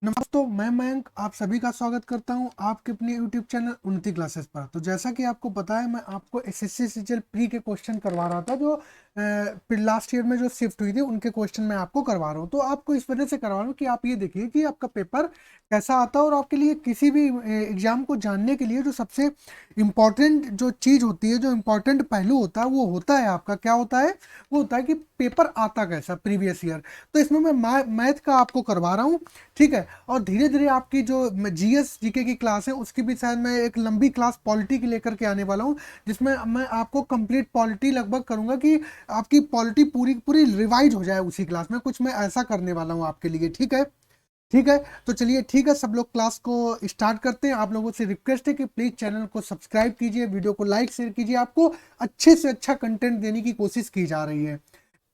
दोस्तों मैं मयंक आप सभी का स्वागत करता हूं आपके अपने YouTube चैनल उन्नति क्लासेस पर। तो जैसा कि आपको पता है मैं आपको एसएससी सीजीएल प्री के क्वेश्चन करवा रहा था जो लास्ट ईयर में जो शिफ्ट हुई थी उनके क्वेश्चन मैं आपको करवा रहा हूं। तो आपको इस वजह से करवा रहा हूं कि आप ये देखिए कि आपका पेपर कैसा आता है और आपके लिए किसी भी एग्जाम को जानने के लिए जो सबसे इम्पॉर्टेंट जो चीज़ होती है, जो इम्पॉर्टेंट पहलू होता है वो होता है आपका क्या होता है, वो होता है कि पेपर आता कैसा प्रीवियस ईयर। तो इसमें मैं मैथ का आपको करवा रहा हूँ, ठीक है। और धीरे धीरे आपकी जो जीएस जीके की क्लास है उसकी भी शायद मैं एक लंबी क्लास पॉलिटी की लेकर के आने वाला हूँ, जिसमें मैं आपको कंप्लीट पॉलिटी लगभग करूंगा कि आपकी पॉलिटी पूरी पूरी रिवाइज हो जाए उसी क्लास में। कुछ मैं ऐसा करने वाला हूँ आपके लिए, ठीक है। ठीक है, तो चलिए ठीक है, सब लोग क्लास को स्टार्ट करते हैं। आप लोगों से रिक्वेस्ट है कि प्लीज चैनल को सब्सक्राइब कीजिए, वीडियो को लाइक शेयर कीजिए। आपको अच्छे से अच्छा कंटेंट देने की कोशिश की जा रही है।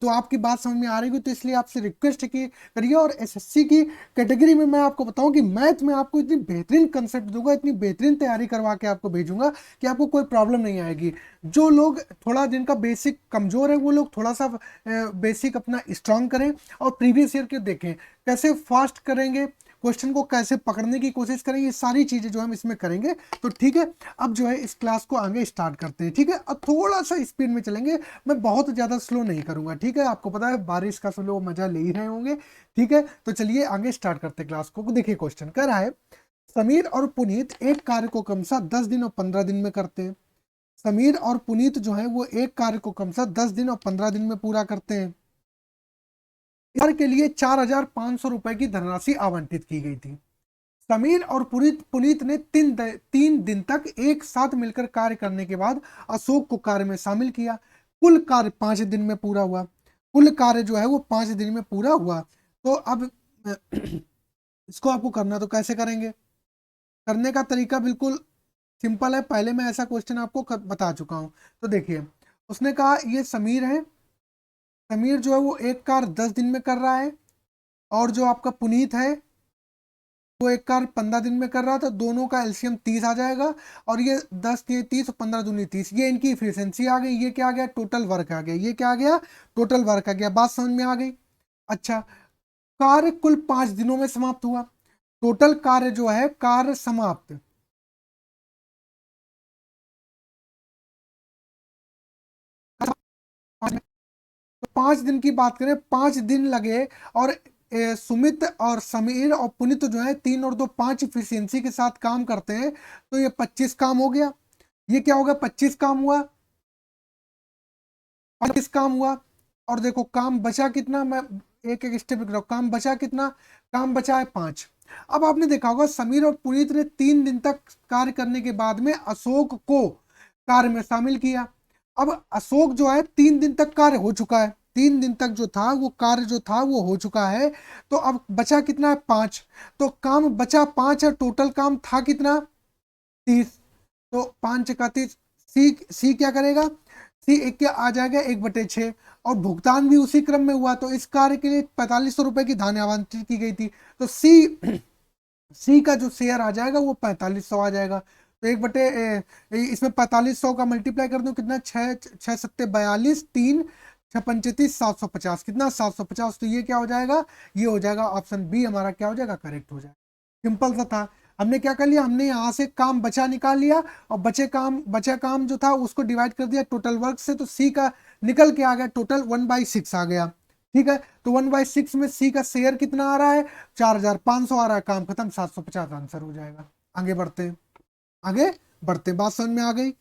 तो आपकी बात समझ में आ रही है, तो इसलिए आपसे रिक्वेस्ट है कि करिए। और एसएससी की कैटेगरी में मैं आपको बताऊं कि मैथ में आपको इतनी बेहतरीन कंसेप्ट दूंगा, इतनी बेहतरीन तैयारी करवा के आपको भेजूंगा कि आपको कोई प्रॉब्लम नहीं आएगी। जो लोग थोड़ा जिनका बेसिक कमजोर है वो लोग थोड़ा सा बेसिक अपना स्ट्रांग करें और प्रीवियस ईयर के देखें कैसे फास्ट करेंगे, क्वेश्चन को कैसे पकड़ने की कोशिश करें, ये सारी चीजें जो हम इसमें करेंगे। तो ठीक है, अब जो है इस क्लास को आगे स्टार्ट करते हैं, ठीक है। अब थोड़ा सा स्पीड में चलेंगे, मैं बहुत ज्यादा स्लो नहीं करूंगा, ठीक है। आपको पता है बारिश का सब लोग मजा ले ही रहे होंगे, ठीक है। तो चलिए आगे स्टार्ट करते हैं क्लास को। देखिए क्वेश्चन कह रहा है, समीर और पुनीत एक कार्य को क्रमशः 10 दिन और 15 दिन में करते हैं। समीर और पुनीत जो है वो एक कार्य को क्रमशः 10 दिन और 15 दिन में पूरा करते हैं। कार्य के लिए 4,500 रुपए की धनराशि आवंटित की गई थी। समीर और पुनीत पुनीत ने 3 दिन तक एक साथ मिलकर कार्य करने के बाद अशोक को कार्य में शामिल किया। कुल कार्य 5 दिन में पूरा हुआ। कुल कार्य जो है वो 5 दिन में पूरा हुआ। तो अब इसको आपको करना, तो कैसे करेंगे? करने का तरीका बिल्कुल सिंपल है। पहले मैं ऐसा क्वेश्चन आपको बता चुका हूं। तो देखिए, उसने कहा ये समीर है, समीर जो है वो एक कार्य 10 दिन में कर रहा है, और जो आपका पुनीत है वो एक कार 15 दिन में कर रहा था। दोनों का एलसीएम 30 आ जाएगा, और ये 10 ये 30 और 15 दूनी 30, ये इनकी इफिशियंसी आ गई। ये क्या आ गया? टोटल वर्क आ गया। ये क्या आ गया? टोटल वर्क आ गया। बात समझ में आ गई? अच्छा, कार्य कुल 5 दिनों में समाप्त हुआ। टोटल कार्य जो है कार्य समाप्त, तो 5 दिन की बात करें, 5 दिन लगे। और सुमित और समीर और पुनित जो है 3 और 2 5 इफिशियंसी के साथ काम करते हैं, तो ये 25 काम हो गया। ये क्या होगा? 25 काम हुआ, 25 काम हुआ। और देखो काम बचा कितना, मैं एक एक स्टेप लिख रहा हूँ। काम बचा कितना? काम बचा है 5। अब आपने देखा होगा समीर और पुनीत ने 3 दिन तक कार्य करने के बाद में अशोक को कार्य में शामिल किया। अब अशोक जो है 3 दिन तक कार्य हो चुका है, 3 दिन तक जो था वो कार्य जो था वो हो चुका है। तो अब बचा कितना है? 5। तो काम बचा 5 है, टोटल काम था कितना? 30। तो 5 का 30। सी सी क्या करेगा? सी एक क्या आ जाएगा? 1/6। और भुगतान भी उसी क्रम में हुआ, तो इस कार्य के लिए 4500 रुपए की धन आवंटित की गई थी। तो सी का जो शेयर आ जाएगा वो 4500 आ जाएगा। तो इसमें 4500 का मल्टीप्लाई कर दो, कितना? 6 6 7 42, 3 6 5 30, 750। कितना? 750। तो ये क्या हो जाएगा? ये हो जाएगा ऑप्शन बी हमारा क्या हो जाएगा? करेक्ट हो जाएगा। सिंपल सा था। हमने क्या कर लिया? हमने यहाँ से काम बचा निकाल लिया, और बचा काम जो था उसको डिवाइड कर दिया टोटल वर्क से। तो सी का निकल के आ गया टोटल 1/6 आ गया, ठीक है। तो 1/6 में सी का शेयर कितना आ रहा है? 4,500 आ रहा है। काम खत्म, 750 आंसर हो जाएगा। आगे बढ़ते हैं, आगे बढ़ते हैं। बात समझ में आ गई?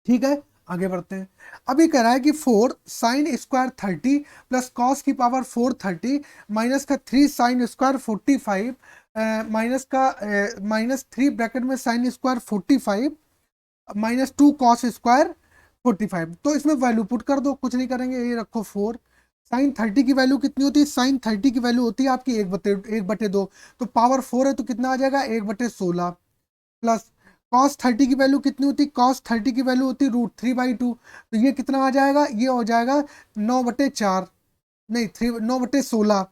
ठीक है, आगे बढ़ते हैं। अभी कह रहा है कि 4 sin² 30 प्लस कॉस की पावर 430 माइनस का 3 sin² 45 -3 ब्रैकेट में sin² 45 -2 cos² 45। तो इसमें वैल्यू पुट कर दो, कुछ नहीं करेंगे, ये रखो 4। sin 30 की वैल्यू कितनी होती है? sin 30 की वैल्यू होती है आपकी 1/2। तो पावर 4 है तो कितना आ जाएगा? 1/16। प्लस cos 30 की वैल्यू कितनी होती? cos 30 की वैल्यू होती √3/2। तो ये कितना आ जाएगा? ये हो जाएगा 9/4, नहीं 9/16।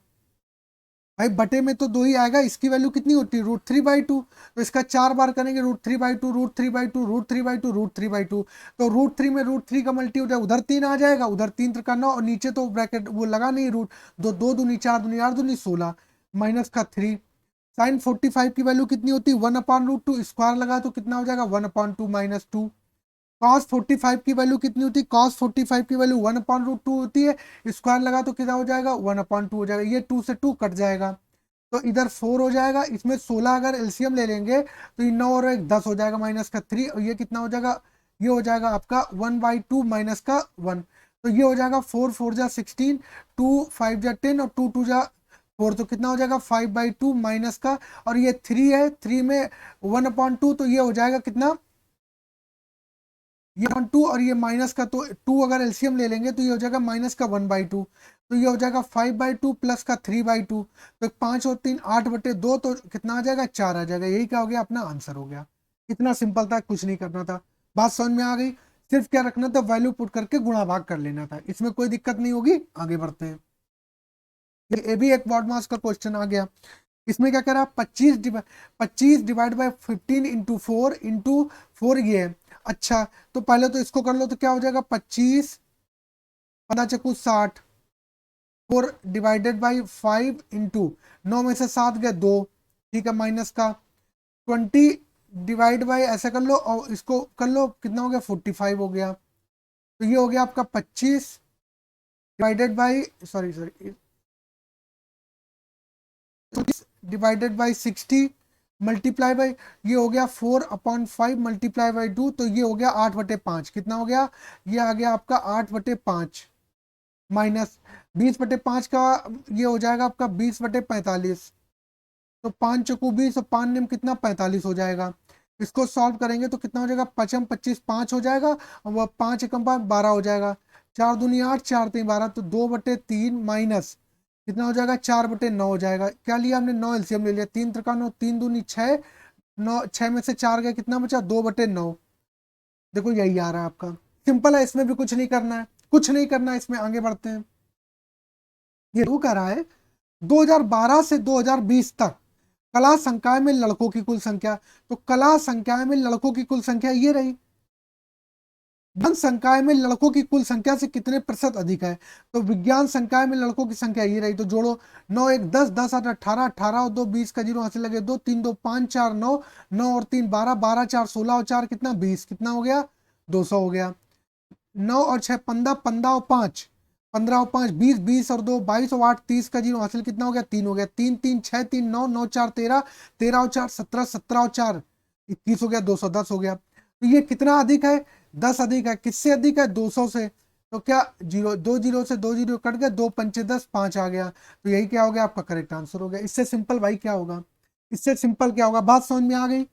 भाई बटे में तो 2 ही आएगा, इसकी वैल्यू कितनी होती है? √3/2। तो इसका 4 बार करेंगे, √3/2 √3/2 √3/2 √3/2। तो √3 में √3 का मल्टी हो जाए, उधर 3 आ जाएगा, उधर 3 का 9, और नीचे तो ब्रैकेट वो लगा नहीं, रूट दो, 2 दूनी 4 दूनी 8 दूनी 16 माइनस का 3। साइन 45 की वैल्यू कितनी होती है 1/√2, स्क्वायर लगा तो कितना हो जाएगा 1/2 माइनस 2। कॉस 45 की वैल्यू कितनी होती है, कॉस 45 की वैल्यू 1/√2 होती है, स्क्वायर लगा तो कितना हो जाएगा 1/2 हो जाएगा, ये 2 से 2 कट जाएगा, तो इधर 4 हो जाएगा, इसमें 16 अगर एलसीएम ले लेंगे तो ये 9 और 1 10 हो जाएगा माइनस का 3, और ये कितना हो जाएगा, ये हो जाएगा आपका 1/2 माइनस का 1, तो ये हो जाएगा 4 4 जा 16, 2 5 जा 10 और 2 2 जा 4, तो कितना हो जाएगा 5/2 माइनस का, और ये 3 है, 3 में 1/2, तो ये हो जाएगा कितना, ये 2 और ये माइनस का, तो 2 अगर एलसीएम ले लेंगे तो ये हो जाएगा माइनस का 1/2, तो ये हो जाएगा 5/2 प्लस का 3/2, तो 5 और 3 8/2, तो कितना आ जाएगा 4 आ जाएगा, यही क्या हो गया अपना आंसर हो गया। इतना सिंपल था, कुछ नहीं करना था, बात समझ में आ गई। सिर्फ क्या रखना था, वैल्यू पुट करके गुणा भाग कर लेना था, इसमें कोई दिक्कत नहीं होगी। आगे बढ़ते हैं, ये भी एक वर्ड मास का क्वेश्चन आ गया। इसमें क्या करा, 25 डिवाइड बाय 15 इंटू 4 ये है। अच्छा, तो पहले तो इसको कर लो, तो क्या हो जाएगा 25 15 चक्कू 60, 4/5 इंटू 9 में से 7 गए 2, ठीक है, माइनस का 20 डिवाइड बाई ऐसा कर लो, और इसको कर लो, कितना हो गया 45 हो गया, तो ये हो गया आपका 25 divided by sorry sorry divided by 60 multiply by, ये हो गया 4/5 मल्टीप्लाई बाई 2, तो ये हो गया 8/5, कितना हो गया, ये आ गया आपका 8/5 माइनस 20/5 का, ये हो जाएगा आपका 20/45, तो 5 चौको 20 और 5 निम कितना 45 हो जाएगा। इसको सॉल्व करेंगे तो कितना हो जाएगा, 5 25 5 हो जाएगा, और वह 5 एकम 12 हो जाएगा, 4 दूनी 8 4 3 12, तो 2/3 माइनस कितना हो जाएगा 4/9 हो जाएगा। क्या लिया हमने, 9 एलसीएम ले लिया, 3 त्रिका 9, 3 दूनी 6, 9 6 में से 4 गया, कितना बचा 2/9, देखो यही आ रहा है आपका। सिंपल है, इसमें भी कुछ नहीं करना है, कुछ नहीं करना है इसमें। आगे बढ़ते हैं, ये वो कह रहा है 2012 से 2020 तक कला संकाय में लड़कों की कुल संख्या, तो कला संकाय में लड़कों की कुल संख्या ये रही, धन संकाय में लड़कों की कुल संख्या से कितने प्रतिशत अधिक है, तो विज्ञान संकाय में लड़कों की संख्या ये रही, तो जोड़ो 9 1 10 10 8 18 18 और 2 20 का जीरो हाथ से लगे 2 3 2 5 4 9 9 और 3 12 12 4 16 और 4 कितना 20, कितना हो गया 200 हो गया। 9 और 6 15 15 और 5 15 और 5 20 20 और 2 22 और 8 30 का जीरो हासिल कितना हो गया 3 हो गया, 3 3 6 3 9 9 4 13 13 और 4 17 17 और 4 21 हो गया, 210 हो गया। तो ये कितना अधिक है, 10 अधिक है, किससे अधिक है 200 से, तो क्या जीरो 2 जीरो से 2 जीरो कट गए, 2 पंचे 10 5 आ गया, तो यही क्या हो गया आपका करेक्ट आंसर हो गया। इससे सिंपल भाई क्या होगा, इससे सिंपल क्या होगा, बात समझ में आ गई,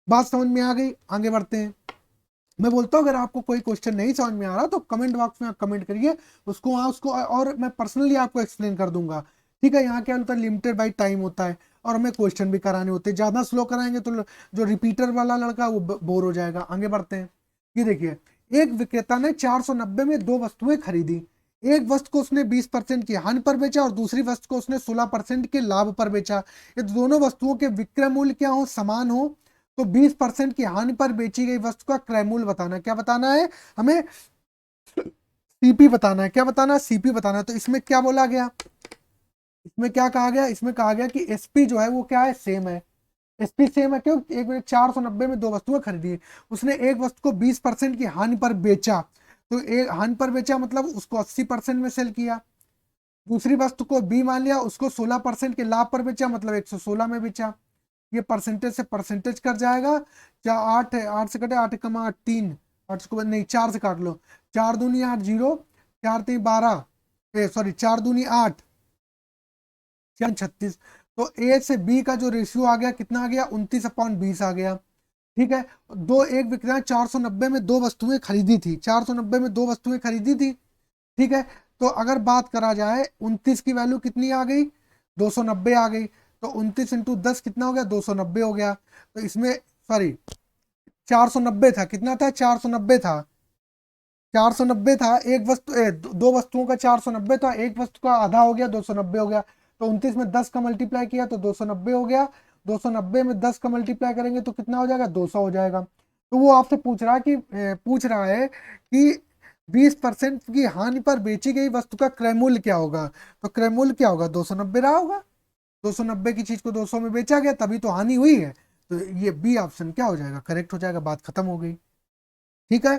बात समझ में आ गई। आगे बढ़ते हैं, मैं बोलता हूँ अगर आपको कोई क्वेश्चन नहीं समझ में आ रहा तो कमेंट बॉक्स में आप कमेंट करिए, उसको वहाँ उसको और मैं पर्सनली आपको एक्सप्लेन कर दूंगा, ठीक है। यहाँ क्या होता है, लिमिटेड बाई टाइम होता है, और हमें क्वेश्चन भी कराने होते हैं, ज़्यादा स्लो कराएंगे तो जो रिपीटर वाला लड़का वो बोर हो जाएगा। आगे बढ़ते हैं, ये देखिए, एक विक्रेता ने 490 में 2 वस्तुएं खरीदी, एक वस्तु को उसने 20% की हानि पर बेचा और दूसरी वस्तु को उसने 16% के लाभ पर बेचा। ये दोनों वस्तुओं के विक्रय मूल्य क्या हो, समान हो, तो 20% की हानि पर बेची गई वस्तु का क्रय मूल्य बताना है। क्या बताना है हमें, सीपी बताना है। क्या बताना है, सीपी बताना है। तो इसमें क्या बोला गया, इसमें क्या कहा गया, इसमें कहा गया कि एसपी जो है वो क्या है, सेम है। एसपी सेम है क्यों, एक मिनट 490 में 2 वस्तुएं खरीदी, उसने एक वस्तु को 20% की हानि पर बेचा, तो एक हानि पर बेचा मतलब उसको 80% में सेल किया, दूसरी वस्तु को बी मान लिया, उसको 16% के लाभ पर बेचा मतलब 116 में बेचा। ये परसेंटेज से परसेंटेज कट जाएगा, क्या 8 है, 8 से कटे 8 कमा 8 3, 8 को नहीं 4 से काट लो, 4 दूनी 8 जीरो, 4 3 12, सॉरी 4 दूनी 8 4 36, तो ए से बी का जो रेशियो आ गया कितना आ गया 29/20 आ गया, ठीक है। दो एक विक्रेता 490 में 2 वस्तुएं खरीदी थी, 490 में 2 वस्तुएं खरीदी थी, ठीक है। तो अगर बात करा जाए 29 की वैल्यू कितनी आ गई 290 आ गई, तो 29 इंटू 10 कितना हो गया 290 हो गया। तो इसमें सॉरी 490 था, कितना था 490 था, 490 था, एक वस्तु दो वस्तुओं का 490 था, एक वस्तु का आधा हो गया 290 हो गया, तो 29 में 10 का मल्टीप्लाई किया तो 290 हो गया, 290 में 10 का मल्टीप्लाई करेंगे तो कितना हो जाएगा 200 हो जाएगा। तो वो आपसे पूछ रहा है कि 20% की हानि पर बेची गई वस्तु का क्रय मूल्य क्या होगा, तो क्रय मूल्य क्या होगा 290 रहा होगा, 290 की चीज को 200 में बेचा गया, तभी तो हानि हुई है। तो ये बी ऑप्शन क्या हो जाएगा, करेक्ट हो जाएगा, बात खत्म हो गई। ठीक है,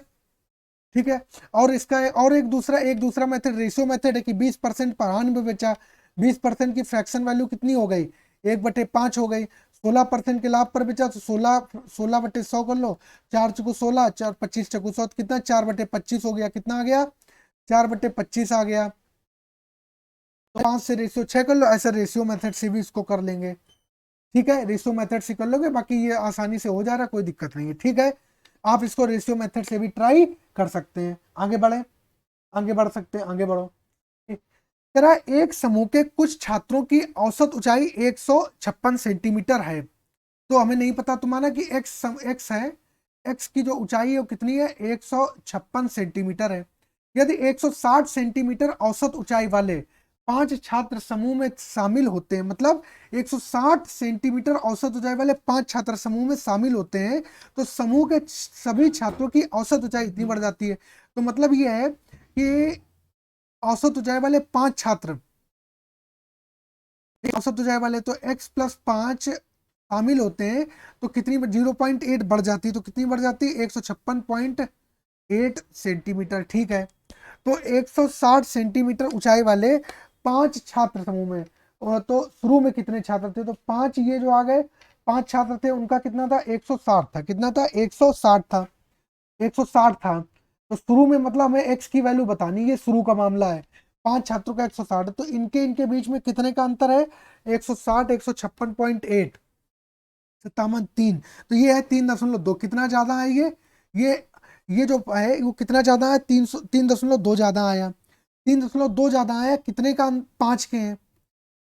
ठीक है। और इसका और एक दूसरा मेथड रेशियो मेथड है कि 20% पर हानि में बेचा। 20% की फ्रैक्शन वैल्यू कितनी हो गई, 1/5 हो गई। 16% के लाभ पर बेचा तो 16/100 कर लो, 4×16, 4 25×100 कितना, 4/25 हो गया, कितना आ गया, 4/25 आ गया। तो 5 से रेशियो 6 कर लो, ऐसा रेशियो मेथड से भी इसको कर लेंगे। ठीक है, रेशियो मेथड से कर लोगे, बाकी ये आसानी से हो जा रहा है, कोई दिक्कत नहीं है। ठीक है, आप इसको रेशियो मेथड से भी ट्राई कर सकते हैं। आगे बढ़े, आगे बढ़ सकते हैं, आगे बढ़ो। तरह एक समूह के कुछ छात्रों की औसत ऊंचाई 156 सेंटीमीटर है। तो हमें नहीं पता तुम्हारा कि एक्स है, एक्स की जो ऊंचाई है वो कितनी है, 156 सेंटीमीटर है। यदि 160 सेंटीमीटर औसत ऊंचाई वाले 5 छात्र समूह में शामिल होते हैं, मतलब 160 सेंटीमीटर औसत ऊंचाई वाले 5 छात्र समूह में शामिल होते हैं, तो समूह के सभी छात्रों की औसत ऊंचाई इतनी बढ़ जाती है। तो मतलब ये है कि औसत ऊंचाई वाले 5 छात्र, औसत ऊंचाई वाले तो x+5 शामिल होते हैं, तो कितनी 0.8 बढ़ जाती है, तो कितनी बढ़ जाती है, 156.8 सेंटीमीटर। ठीक है, तो 160 सेंटीमीटर ऊंचाई वाले 5 छात्र समूह में, और तो शुरू में कितने छात्र थे, तो 5 ये जो आ गए 5 छात्र थे, उनका कितना था, 160 था, कितना था, 160 था, 160 था। तो शुरू में मतलब हमें एक्स की वैल्यू बतानी, ये शुरू का मामला है, 5 छात्रों का 160, तो इनके इनके बीच में कितने का अंतर है, 160, 156.8, 57.3, तो ये है 3.2, कितना ज्यादा है ये ये जो है वो कितना ज्यादा है, 3.2 ज्यादा आया, 3.2 ज्यादा आया, कितने का, 5 के हैं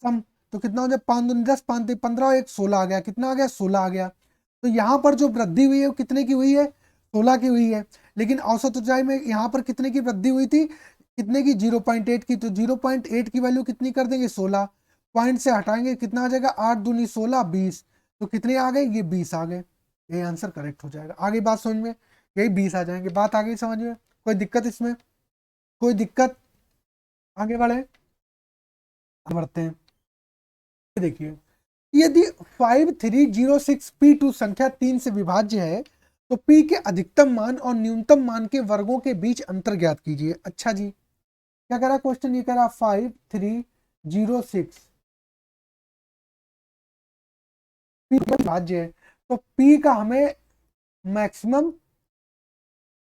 सम। तो कितना हो जाए, 5×2 = 10, 5×3 = 15, और एक 16 आ गया, कितना आ गया, 16 आ गया। तो यहाँ पर जो वृद्धि हुई है वो कितने की हुई है, 16 की हुई है। लेकिन औसत ऊंचाई में यहाँ पर कितने की वृद्धि हुई थी, कितने की, 0.8 की। तो 0.8 की वैल्यू कितनी कर देंगे, 16, पॉइंट से हटाएंगे, कितना आ जाएगा, 8×2 = 16, 20। तो कितने आ गए, ये 20 आ गए। ये आंसर करेक्ट हो जाएगा। आगे बात समझ में, यही 20 आ जाएंगे, बात आ गई समझ में, कोई दिक्कत इसमें, कोई दिक्कत, आगे बढ़े, आगे बढ़ते हैं। देखिए, यदि 5306 P2 संख्या 3 से विभाज्य है, तो P के अधिकतम मान और न्यूनतम मान के वर्गों के बीच अंतर ज्ञात कीजिए। अच्छा जी, क्या कह रहा क्वेश्चन, ये कह रहा 5306 P विभाज्य है, तो P का हमें मैक्सिमम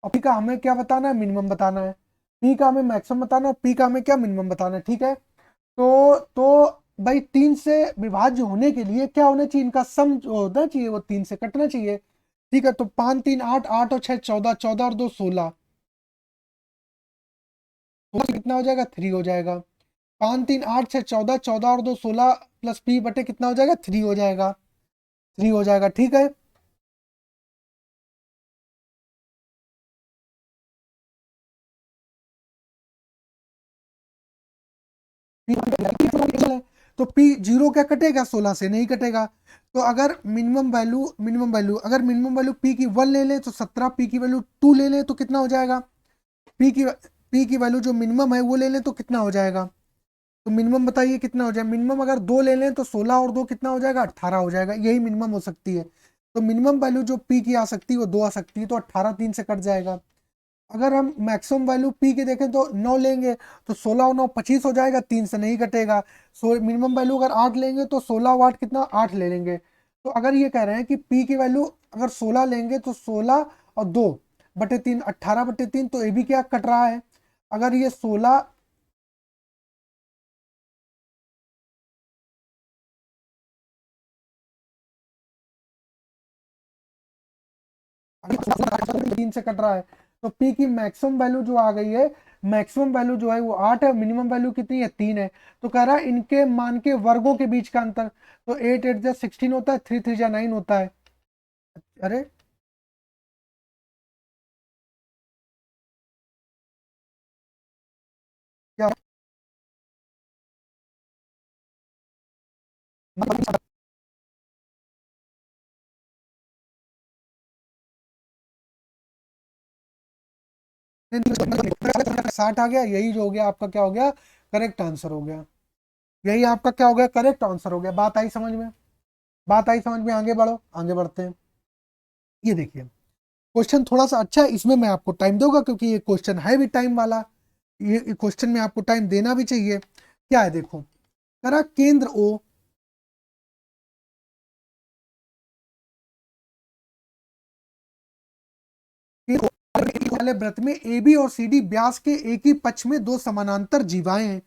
और P का हमें क्या बताना है, मिनिमम बताना है। P का हमें मैक्सिमम बताना है, P का हमें क्या, मिनिमम बताना है। ठीक है, तो भाई 3 से विभाज्य होने के लिए क्या होना चाहिए, इनका सम जो होना चाहिए वो 3 से कटना चाहिए। ठीक है, तो 5 3 8, 8 और 6 14, 14 और 2 16, तो कितना हो जाएगा, 3 हो जाएगा। 5 3 8 6 14, 14 और 2 16 प्लस पी बटे कितना हो जाएगा, 3 हो जाएगा, 3 हो जाएगा। ठीक है, तो पी जीरो क्या कटेगा, 16 से नहीं कटेगा। तो अगर मिनिमम वैल्यू अगर मिनिमम वैल्यू पी की 1 ले लें तो 17, पी की वैल्यू 2 ले लें तो कितना हो जाएगा, पी की वैल्यू जो मिनिमम है वो ले लें तो कितना हो जाएगा। तो मिनिमम बताइए कितना हो जाएगा, मिनिमम अगर 2 ले लें तो 16 और 2 कितना हो जाएगा, 18 हो जाएगा, यही मिनिमम हो सकती है। तो मिनिमम वैल्यू जो पी की आ सकती है वो 2 आ सकती है, तो 18 3 से कट जाएगा। अगर हम मैक्सिमम वैल्यू पी के देखें तो 9 लेंगे, तो 16 और 9 25 हो जाएगा, 3 से नहीं कटेगा। मिनिमम वैल्यू अगर 8 लेंगे तो 16 और 8 कितना, 8 ले लेंगे। तो अगर ये कह रहे हैं कि पी की वैल्यू अगर 16 लेंगे तो 16 और 2/3, 18/3, तो ये भी क्या कट रहा है। अगर ये 16 3 से कट रहा है, तो पी की मैक्सिमम वैल्यू जो आ गई है, मैक्सिमम वैल्यू जो है वो 8 है, मिनिमम वैल्यू कितनी है, 3 है। तो कह रहा है इनके मान के वर्गों के बीच का अंतर, तो 8 8 जा 16 होता है, 3 3 जा 9 होता है। अरे क्या, 60 आ गया, यही जो हो गया आपका क्या हो गया, करेक्ट आंसर हो गया। यही आपका क्या हो गया, करेक्ट आंसर हो गया। बात आई समझ में, बात आई समझ में, आगे बढ़ो, आगे बढ़ते हैं। ये देखिए क्वेश्चन थोड़ा सा अच्छा है, इसमें मैं आपको टाइम दूंगा क्योंकि ये क्वेश्चन है भी टाइम वाला, ये क्वेश्चन में आपको टाइम देना भी चाहिए। क्या है देखो, करा केंद्र ओ, वाले वृत्त में ए बी और सी डी व्यास के एक ही पक्ष में दो समानांतर जीवाएं हैं।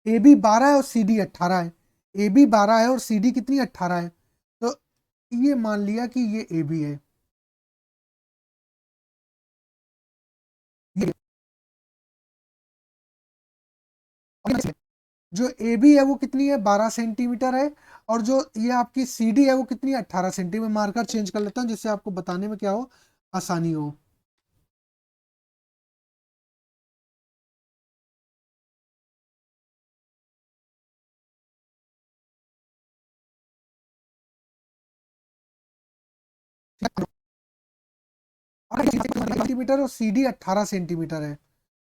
ए बी 12 है और सी डी 18 है। ए बी 12 है और सी डी कितनी 18 है। तो ये मान लिया कि ये ए बी है, ये जो ए बी है वो कितनी है 12 सेंटीमीटर है, और जो ये आपकी सी डी है वो कितनी है 18 सेंटीमीटर। मार्कर चेंज कर लेता हूँ जिससे आपको बताने में क्या हो, आसानी हो। सेंटीमीटर और सी डी 18 सेंटीमीटर है।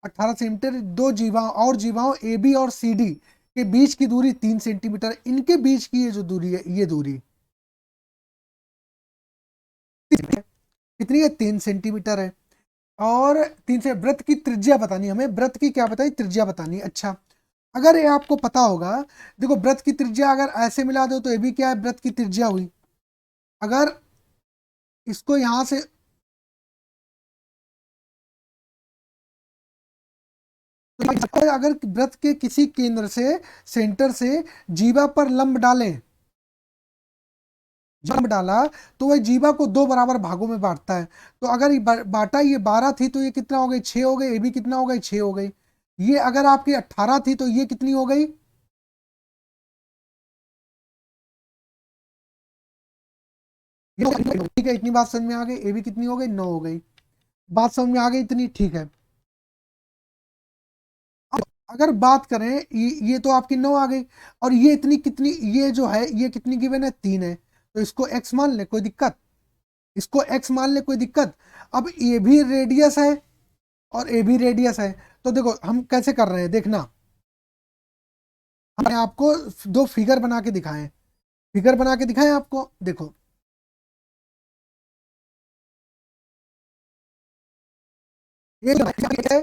18 सेंटीमीटर, दो जीवा और जीवाओं ए बी और सी डी के बीच की दूरी 3 सेंटीमीटर, इनके बीच की ये जो दूरी है, ये दूरी कितनी है 3 सेंटीमीटर है। और 3 से वृत्त की त्रिज्या बतानी, हमें वृत्त की क्या बताई, त्रिज्या बतानी। अच्छा, अगर ये आपको पता होगा, देखो वृत्त की त्रिज्या अगर ऐसे मिला दो तो ये भी क्या है, वृत्त की त्रिज्या हुई। अगर इसको यहां से, तो अगर वृत्त के किसी केंद्र से, सेंटर से जीवा पर लंब डालें, जब डाला तो वह जीवा को दो बराबर भागों में बांटता है। तो अगर बांटा ये 12 थी तो ये कितना हो गई 6 हो गई, ये भी कितना हो गई 6 हो गई। ये अगर आपकी 18 थी तो ये कितनी हो गई, ठीक है, इतनी बात समझ में आ गई। ये भी कितनी हो गई 9 हो गई। बात समझ में आ गई इतनी, ठीक है। अब अगर बात करें, ये तो आपकी 9 आ गई, और ये इतनी कितनी, ये जो है ये कितनी गिवन है 3 है, तो इसको x मान ले, कोई दिक्कत, इसको x मान ले, कोई दिक्कत। अब ये भी रेडियस है और ए भी रेडियस है, तो देखो हम कैसे कर रहे हैं देखना, हमने आपको दो फिगर बना के दिखाए, फिगर बना के दिखाएं आपको, देखो एक है,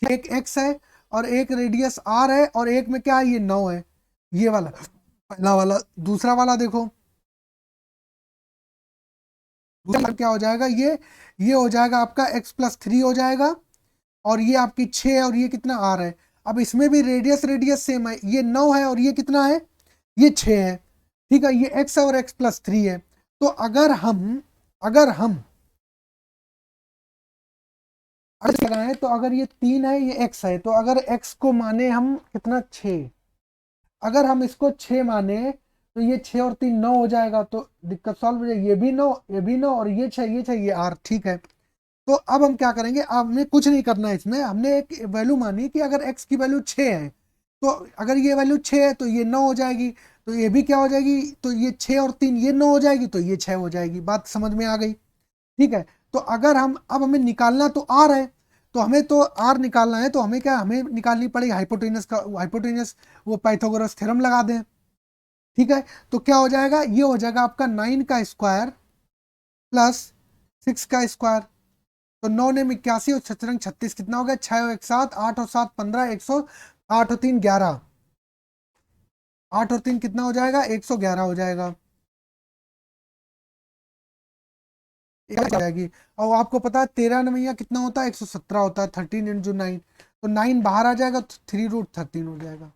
एक एक्स है, और एक रेडियस आर है, और एक में क्या है, ये 9 है, ये वाला पहला वाला। दूसरा वाला देखो, दूसरा क्या हो जाएगा, ये हो जाएगा आपका x+3 हो जाएगा, और ये आपकी 6 है, और ये कितना आर है। अब इसमें भी रेडियस रेडियस सेम है, ये 9 है और ये कितना है, ये 6 है, ठीक है, ये x है और x+3 है। तो अगर लगाएं तो अगर ये 3 है, ये x है, तो अगर x को माने हम कितना 6, अगर हम इसको 6 माने तो ये 6 और 3 9 हो जाएगा, तो दिक्कत सॉल्व हो जाएगी। ये भी 9, ये भी 9, और ये 6, ये 6, ये r, ठीक है। तो अब हम क्या करेंगे, अब हमें कुछ नहीं करना है इसमें, हमने एक वैल्यू मानी कि अगर x की वैल्यू 6 है, तो अगर ये वैल्यू 6 है तो ये 9 हो जाएगी, तो ये भी क्या हो जाएगी, तो ये 6 और 3 ये 9 हो जाएगी, तो ये 6 हो जाएगी। बात समझ में आ गई, ठीक है। तो अगर हम, अब हमें निकालना तो आर है, तो हमें तो आर निकालना है, तो हमें क्या, हमें निकालनी पड़ेगी हाइपोटेनस का, हाइपोटेनस वो पाइथागोरस थ्योरम लगा दें, ठीक है। तो क्या हो जाएगा, ये हो जाएगा आपका 9 का स्क्वायर प्लस 6 का स्क्वायर, तो 9 ने 81 और 36 कितना हो गया, 6 और 1 7, 8 और 7 15, 100, 8 और 3 11, 8 और 3 कितना हो जाएगा 111 हो जाएगा, जाएगी। और आपको पता है 13 नवैया कितना होता है 117 होता है, 13 × 9, तो 9 बाहर आ जाएगा तो 3√13 हो जाएगा।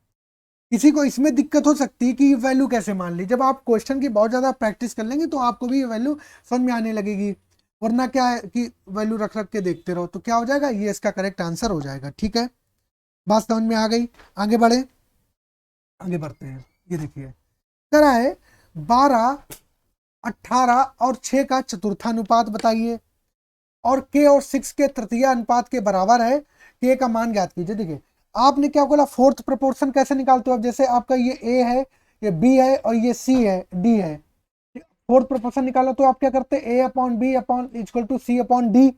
किसी को इसमें दिक्कत हो सकती है कि ये वैल्यू कैसे मान ली, जब आप क्वेश्चन की बहुत ज़्यादा प्रैक्टिस कर लेंगे तो आपको भी ये वैल्यू समझ में आने लगेगी, वरना क्या है कि वैल्यू रख रख के देखते रहो, तो क्या हो जाएगा, ये इसका करेक्ट आंसर हो जाएगा, ठीक है। बात समझ में आ गई, आगे बढ़े, आगे बढ़ते हैं। ये देखिए करा है 12, 18 और 6 का चतुर्थानुपात बताइए, और के और 6 के तृतीय अनुपात के बराबर है, के का मान ज्ञात कीजिए। देखिए आपने क्या बोला, फोर्थ प्रोपोर्शन कैसे निकालते हो, अब जैसे आपका ये ए है, ये बी है, और ये सी है, डी है, फोर्थ प्रोपोर्शन निकाला तो आप क्या करते हैं, A upon B upon equal to C upon D.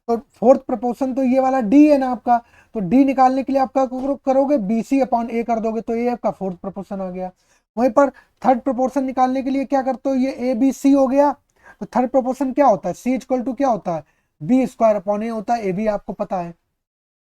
तो फोर्थ प्रोपोर्शन तो ये वाला डी है ना आपका, तो डी निकालने के लिए आपका करोगे BC अपॉन ए कर दोगे, तो ये आपका फोर्थ प्रोपोर्शन आ गया। वहीं पर थर्ड प्रोपोर्शन निकालने के लिए क्या करते हो, ये ABC हो गया, तो थर्ड प्रोपोर्शन क्या होता है, C इक्वल टू क्या होता है, B स्क्वायर अपॉन ए होता है, ये भी आपको पता है,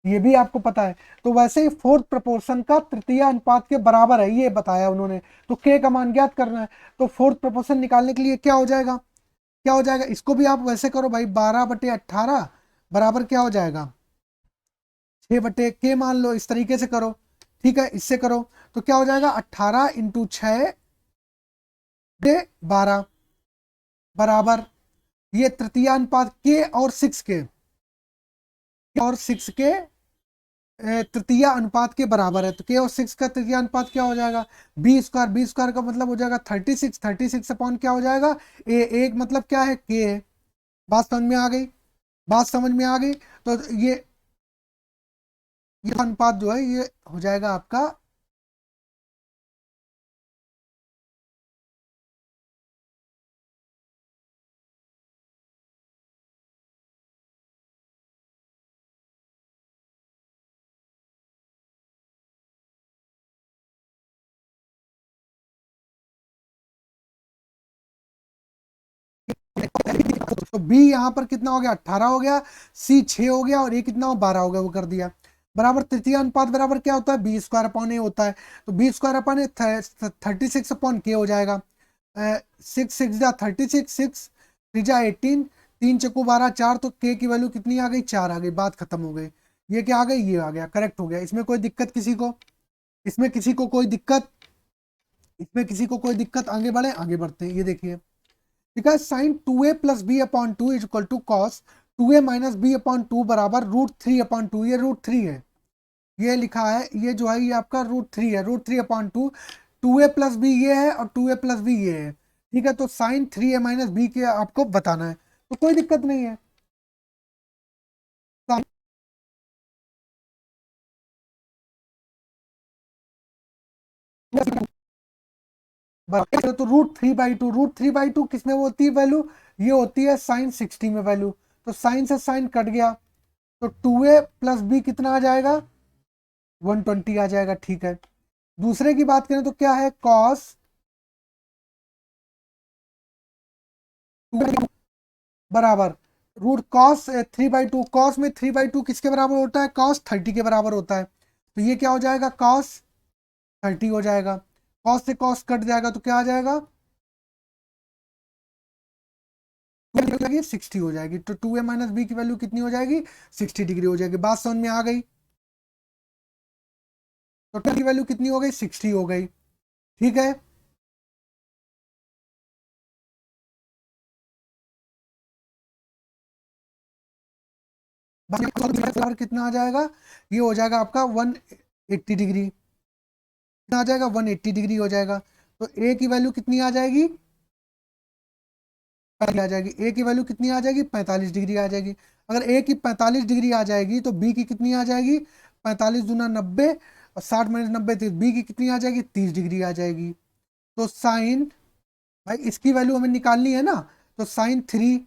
ये भी आपको पता है। तो वैसे ही फोर्थ प्रोपोर्शन का तृतीय अनुपात के बराबर है, ये बताया उन्होंने, तो के का मान ज्ञात करना है। तो फोर्थ प्रोपोर्शन निकालने के लिए क्या हो जाएगा, क्या हो जाएगा, इसको भी आप वैसे करो भाई, 12/18 बराबर क्या हो जाएगा, 6/के मान लो, इस तरीके से करो, ठीक है, इससे करो तो क्या हो जाएगा, 18 × 6 / 12 बराबर, ये तृतीय अनुपात के और 6 के तृतीय अनुपात के बराबर है। तो के और 6 का तृतीय अनुपात क्या हो जाएगा, B² का मतलब हो जाएगा 36 अपॉन क्या हो जाएगा, एक मतलब क्या है, के है। बात समझ में आ गई, बात समझ में आ गई। तो ये अनुपात जो है ये हो जाएगा आपका तो B यहाँ पर कितना हो गया, 18 हो गया, C 6 हो गया, और ये कितना हो, 12 हो गया, वो कर दिया बराबर। तृतीय अनुपात बराबर क्या होता है, B² अपॉन ए होता है, तो B² अपॉन ए 36 अपॉन के हो जाएगा। 6 6 जा 36, 6 3 जा 18, 3 × 4 = 12, 4, तो के की वैल्यू कितनी आ गई, 4 आ गई, बात खत्म हो गई। ये क्या आ गई, ये आ गया, करेक्ट हो गया। इसमें कोई दिक्कत किसी को, इसमें किसी को कोई दिक्कत, इसमें किसी को कोई दिक्कत, आगे बढ़े, आगे बढ़ते हैं, ये देखिए, ठीक है। Sine 2a + b upon 2 equal to cos 2a - b upon 2 बराबर √3/2, ये √3 है, ये लिखा है, ये जो है ये आपका √3 है, √3/2, 2a + b ये है और 2a + b ये है, ठीक है। तो साइन 3a - b के आपको बताना है, तो कोई दिक्कत नहीं है। तो √3/2 किस में होती है वैल्यू, ये होती है साइन 60 में वैल्यू, तो साइन से साइन कट गया, तो 2a + b कितना आ जाएगा, 120 आ जाएगा, ठीक है। दूसरे की बात करें तो क्या है, कॉस बराबर रूट कॉस 3/2, कॉस में 3/2 किसके बराबर होता है, कॉस 30 के बराबर होता है, तो ये क्या हो जाएगा, कॉस 30 हो जाएगा, कॉस से कॉस कट जाएगा, तो क्या आ जाएगा, 60 हो जाएगी, तो 2a - b की वैल्यू कितनी हो जाएगी, 60 डिग्री हो जाएगी। बात समझ में आ गई, तो टू की वैल्यू कितनी हो गई, 60 हो गई, ठीक है। बराबर कितना आ जाएगा, ये हो जाएगा आपका 180 डिग्री, कितना आ जाएगा, 180 डिग्री हो जाएगा। तो ए की वैल्यू कितनी आ जाएगी, आ जाएगी, ए की वैल्यू कितनी आ जाएगी, 45 डिग्री आ जाएगी। अगर ए की 45 डिग्री आ जाएगी तो बी की कितनी आ जाएगी, 45 दूना 90, और 60 - 90 30, बी की कितनी आ जाएगी, 30 डिग्री आ जाएगी। तो साइन, भाई इसकी वैल्यू हमें निकालनी है ना, तो साइन 3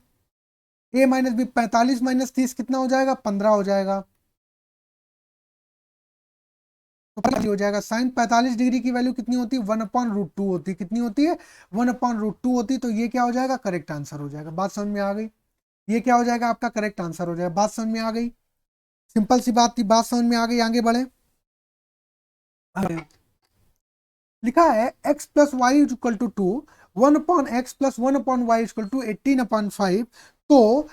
a - b, 45 - 30 कितना हो जाएगा, 15 हो जाएगा, तो 15 हो जाएगा। साइन 45 डिग्री की वैल्यू कितनी होती है, 1/√2 होती है, कितनी होती है, 1/√2 होती है, तो ये क्या हो जाएगा, करेक्ट आंसर हो जाएगा। बात समझ में आ गई, ये क्या हो जाएगा, आपका करेक्ट आंसर हो जाएगा। बात समझ में आ गई, सिंपल सी बात थी, बात समझ में आ गई, आगे बढ़े। लिखा है x + y = 2, 1/x + 1/y = 18/5, तो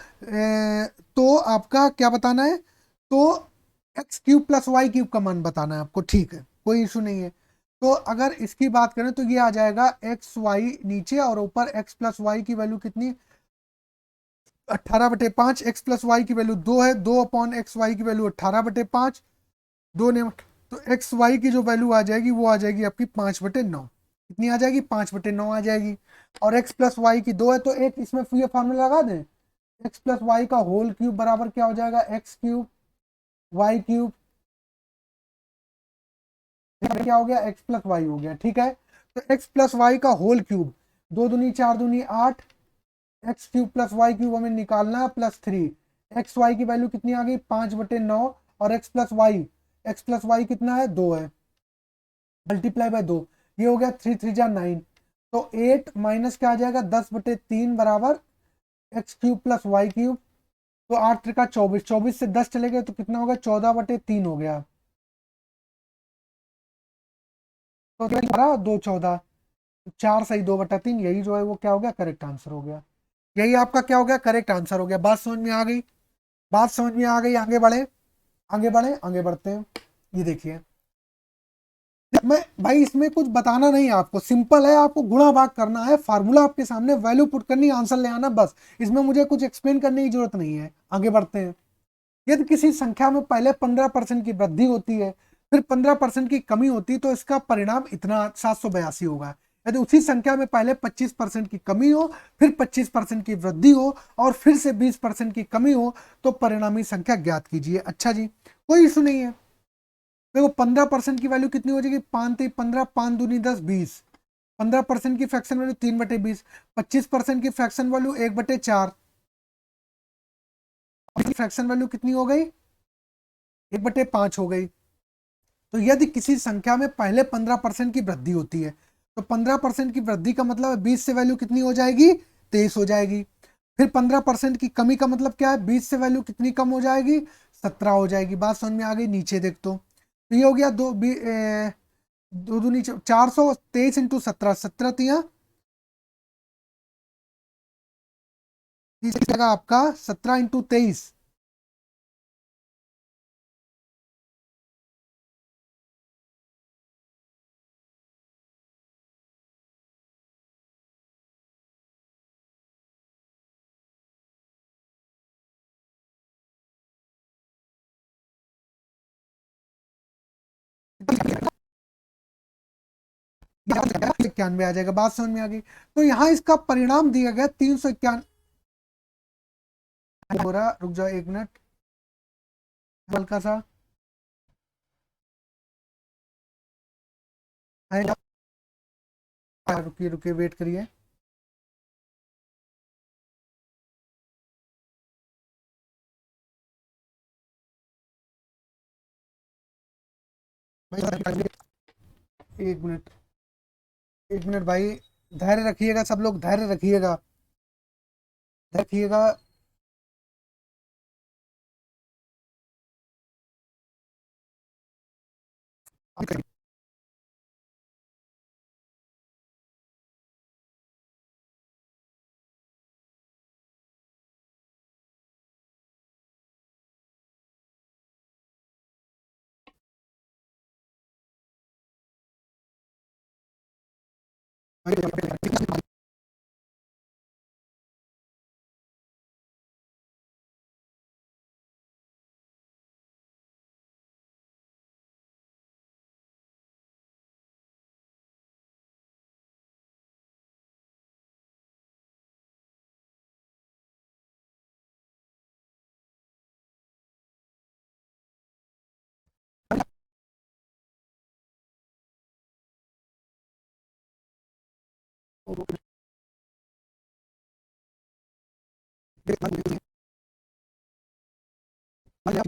तो आपका क्या बताना है, तो x³ + y³ का मान बताना है आपको, ठीक है, कोई इशू नहीं है। तो अगर इसकी बात करें तो ये आ जाएगा xy नीचे, और ऊपर x + y की वैल्यू कितनी, 18/5, x + y की वैल्यू 2 है, 2/xy की वैल्यू 18/5, 2 ने, तो एक्स वाई की जो वैल्यू आ जाएगी वो आ जाएगी आपकी 5/9, कितनी आ जाएगी, 5/9 आ जाएगी। और x + y की 2 है, तो एक इसमें ये फॉर्मूला लगा दें, x + y का होल क्यूब बराबर क्या हो जाएगा, x³ y³ क्या हो गया, x + y हो गया, ठीक है। तो x + y का होल क्यूब, 2 दूनी 4 दूनी 8, x³ + y³ हमें निकालना है +3, एक्स वाई की वैल्यू कितनी आ गई 5/9, और एक्स प्लस वाई कितना है 2 है, मल्टीप्लाई बाय 2, ये हो गया 3 3 जा 9, तो 8 माइनस क्या आ जाएगा 10/3 बराबर X cube plus Y cube, तो 8 त्रिका 24, 24 से 10 चले गए तो कितना होगा 14/3 हो गया, तो 2 14, 4 सही 2/3, यही जो है वो क्या हो गया करेक्ट आंसर हो गया, यही आपका क्या हो गया करेक्ट आंसर हो गया। बात समझ में आ गई, बात समझ में आ गई, आगे बढ़े, आगे बढ़े, आगे बढ़ते हैं। ये देखिए मैं भाई इसमें कुछ बताना नहीं है आपको, सिंपल है, आपको गुणा भाग करना है, फार्मूला आपके सामने, वैल्यू पुट करनी, आंसर ले आना बस, इसमें मुझे कुछ एक्सप्लेन करने की जरूरत नहीं है। आगे बढ़ते हैं। यदि किसी संख्या में पहले 15% की वृद्धि होती है फिर 15% की कमी होती है तो इसका परिणाम इतना 782 होगा। यदि उसी संख्या में पहले 25% की कमी हो फिर 25% की वृद्धि हो और फिर से 20% की कमी हो तो परिणामी संख्या ज्ञात कीजिए। अच्छा जी, कोई इशू नहीं है। देखो 15% की वैल्यू कितनी हो जाएगी 5×3 = 15, 5×2 = 10, 20। 15% की फ्रैक्शन वैल्यू 3/20, 25% की फ्रैक्शन वैल्यू 1/4, फ्रैक्शन वैल्यू कितनी हो गई 1/5 हो गई। तो यदि किसी संख्या में पहले 15% की वृद्धि होती है तो 15% की वृद्धि का मतलब है 20 से वैल्यू कितनी हो जाएगी 23 हो जाएगी। फिर 15% की कमी का मतलब क्या है 20 से वैल्यू कितनी कम हो जाएगी 17 हो जाएगी। बात समझ में आ गई। नीचे देख तो ये हो गया दो दो नीचे 423 × 17, 17 तिया नीचे आपका 17 × 23। इक्यानवे आ जाएगा। बात समझ में आ गई। तो यहाँ इसका परिणाम दिया गया 391 हो रहा। रुक जाओ 1 मिनट, हल्का सा रुकिए रुकिए वेट करिए। एक मिनट, एक मिनट भाई, धैर्य रखिएगा, सब लोग धैर्य रखिएगा, रखिएगा।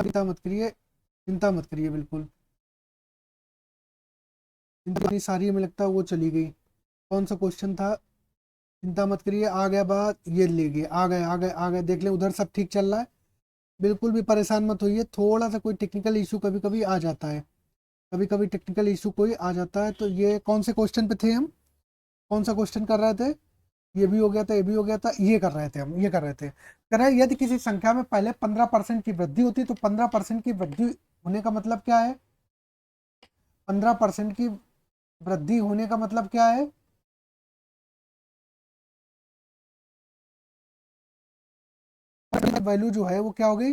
चिंता मत करिए, चिंता मत करिए, बिल्कुल इतनी सारी हमें लगता है वो चली गई। कौन सा क्वेश्चन था, चिंता मत करिए, आ गया बात, ये ले गए, आ गए आ गए आ गए, देख ले उधर सब ठीक चल रहा है, बिल्कुल भी परेशान मत होइए। थोड़ा सा कोई टेक्निकल इशू कभी कभी आ जाता है, कभी कभी टेक्निकल इशू कोई आ जाता है। तो ये कौन से क्वेश्चन पे थे हम, कौन सा क्वेश्चन कर रहे थे, ये भी हो गया था, ये भी हो गया था, ये कर रहे थे हम, ये कर रहे थे। कह रहा है यदि किसी संख्या में पहले 15% की वृद्धि होती है तो 15% की वृद्धि होने का मतलब क्या है, 15% की वृद्धि होने का मतलब क्या है, वैल्यू जो है वो क्या हो गई,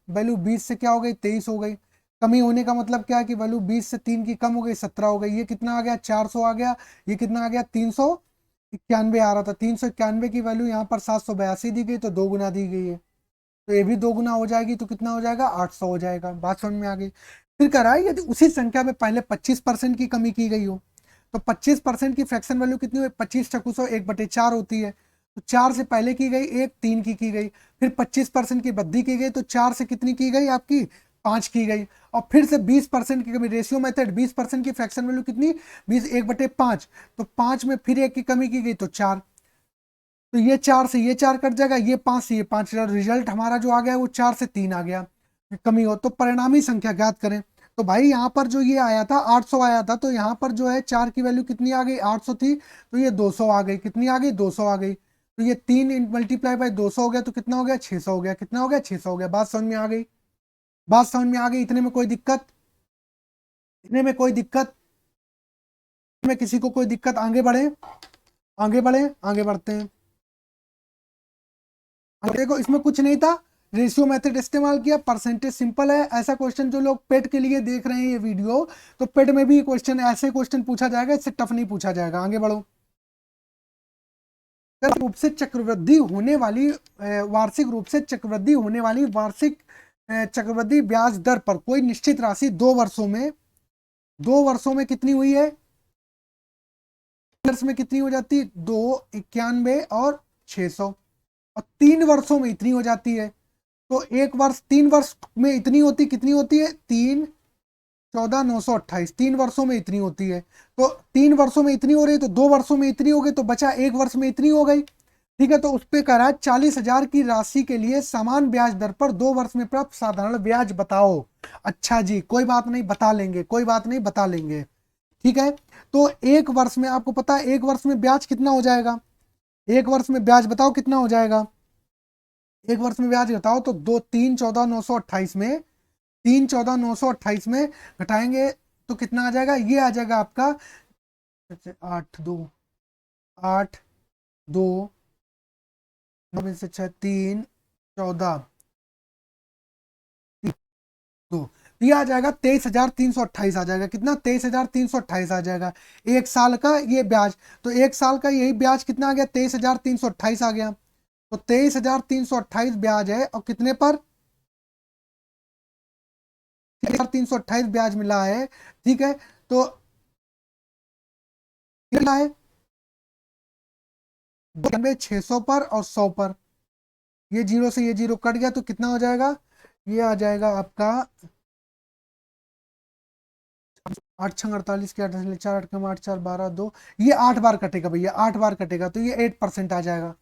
वैल्यू 20 से क्या हो गई 23 हो गई। कमी होने का मतलब क्या है कि वैल्यू 20 से 3 की कम हो गई 17 हो गई। ये कितना आ गया 400 आ गया, ये कितना आ गया 391 आ रहा था। 391 की वैल्यू यहाँ पर 782 दी गई तो 2 गुना दी गई है, तो ये भी 2 गुना हो जाएगी तो कितना हो जाएगा 800 हो जाएगा। बात समझ में आ गई। फिर कह रहा है यदि उसी संख्या में पहले 25% की कमी की गई हो तो 25% की फ्रैक्शन वैल्यू कितनी हो 25 × 100 1/4 होती है। तो 4 से पहले की गई 1, 3 की गई, फिर 25% की वृद्धि की गई तो 4 से कितनी की गई आपकी 5 की गई, और फिर से 20% की कमी, रेशियो मेथड 20% की फ्रैक्शन वैल्यू कितनी 20 1/5, तो 5 में फिर 1 की कमी की गई तो 4, तो ये 4 से ये 4 कट जाएगा, ये 5 से ये 5, रिजल्ट हमारा जो आ गया वो 4 से 3 आ गया, कमी हो तो परिणामी संख्या ज्ञात करें। तो भाई यहाँ पर जो ये आया था 800 आया था, तो यहाँ पर जो है 4 की वैल्यू कितनी आ गई 800 थी, तो ये 200 आ गई, कितनी आ गई 200 आ गई, तो ये 3 मल्टीप्लाई बाई 200 हो गया, तो कितना हो गया 600 हो गया, कितना हो गया 600 हो गया। बात समझ में आ गई, बात समझ में आ गई, इतने में कोई दिक्कत, इतने में कोई दिक्कत, में किसी को कोई दिक्कत, आगे बढ़े, आगे बढ़े, आगे बढ़ते हैं। देखो इसमें कुछ नहीं था, रेशियो मेथड इस्तेमाल किया, परसेंटेज सिंपल है। ऐसा क्वेश्चन जो लोग पेट के लिए देख रहे हैं ये वीडियो, तो पेट में भी क्वेश्चन ऐसे क्वेश्चन पूछा जाएगा, इससे टफ नहीं पूछा जाएगा। आगे बढ़ो। रूप से चक्रवृद्धि होने वाली वार्षिक रूप से चक्रवृद्धि होने वाली वार्षिक चक्रवृद्धि ब्याज दर पर कोई निश्चित राशि 2 वर्षों में कितनी हुई है, वर्ष में कितनी हो जाती है 291 और 600, और 3 वर्षों में इतनी हो जाती है। तो एक वर्ष 3 वर्ष में इतनी होती, कितनी होती है 3 14 928, 3 वर्षों में इतनी होती है। तो 3 वर्षों में इतनी हो रही है, तो 2 वर्षों में इतनी हो गई, तो बचा 1 वर्ष में इतनी हो गई। ठीक है, तो उस पर कह रहा है 40,000 की राशि के लिए समान ब्याज दर पर 2 वर्ष में प्राप्त साधारण ब्याज बताओ। अच्छा जी, कोई बात नहीं, बता लेंगे, कोई बात नहीं, बता लेंगे। ठीक है, तो 1 वर्ष में आपको पता है 1 वर्ष में ब्याज कितना हो जाएगा, 1 वर्ष में ब्याज बताओ कितना हो जाएगा, 1 वर्ष में ब्याज बताओ। तो 3 14 928 में 3 14 928 में घटाएंगे तो कितना आ जाएगा, ये आ जाएगा आपका 8 2 9 से 6 3 14 2, ये आ जाएगा 23,328 आ जाएगा, कितना 23,328 आ जाएगा। 1 साल का ये ब्याज, तो 1 साल का यही ब्याज कितना आ गया 23,328 आ गया। तो 23,328 ब्याज है, और कितने पर 328 ब्याज मिला है। ठीक है, तो मिला है 600 पर और 100 पर, ये जीरो से ये जीरो कट गया, तो कितना हो जाएगा, ये आ जाएगा आपका 8 छंग 48 के 8 4 8 कम 8 4 12 2, ये 8 बार कटेगा भैया, 8 बार कटेगा, तो ये 8% आ जाएगा।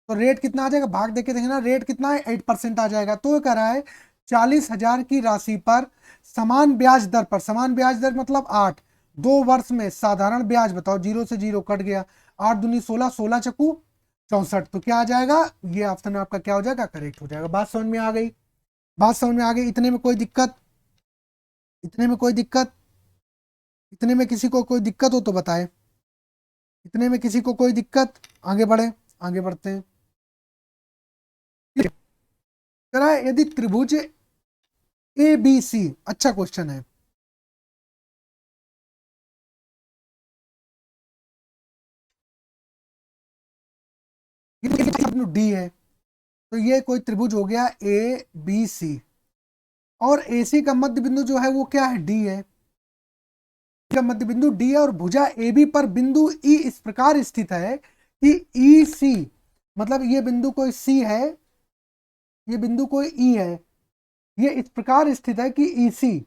तो रेट कितना आ जाएगा, भाग देके देखना, रेट कितना है 8% आ जाएगा। तो ये कह रहा है 40,000 की राशि पर समान ब्याज दर पर, समान ब्याज दर मतलब 8, 2 वर्ष में साधारण ब्याज बताओ, जीरो से जीरो कट गया, 8 दूनी 16, 16 चक्कू 64, तो क्या आ जाएगा, ये ऑप्शन आपका क्या हो जाएगा, करेक्ट हो जाएगा। बात समझ में आ गई, बात समझ में आ गई, इतने में कोई दिक्कत, इतने में कोई दिक्कत, इतने में किसी को कोई दिक्कत हो तो बताए, इतने में किसी को कोई दिक्कत, आगे बढ़े, आगे बढ़ते हैं। जरा यदि त्रिभुज ए बी सी, अच्छा क्वेश्चन है, डी है, तो ये कोई त्रिभुज हो गया ए बी सी, और ए सी का मध्य बिंदु जो है वो क्या है डी है, का मध्य बिंदु डी है, और भुजा ए बी पर बिंदु ई इस प्रकार स्थित है कि ई सी, मतलब ये बिंदु कोई सी है, ये बिंदु कोई ई है, ये इस प्रकार स्थित है कि ई सी,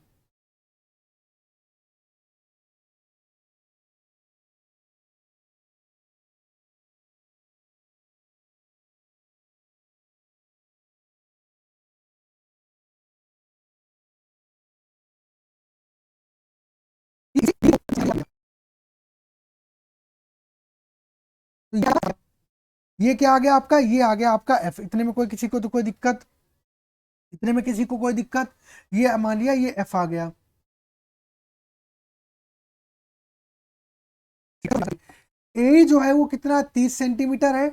तो ये क्या आ गया आपका, ये आ गया आपका एफ। इतने में कोई किसी को तो कोई दिक्कत, इतने में किसी को कोई दिक्कत, ये मान लिया ये एफ आ गया। ए जो है वो कितना 30 सेंटीमीटर है,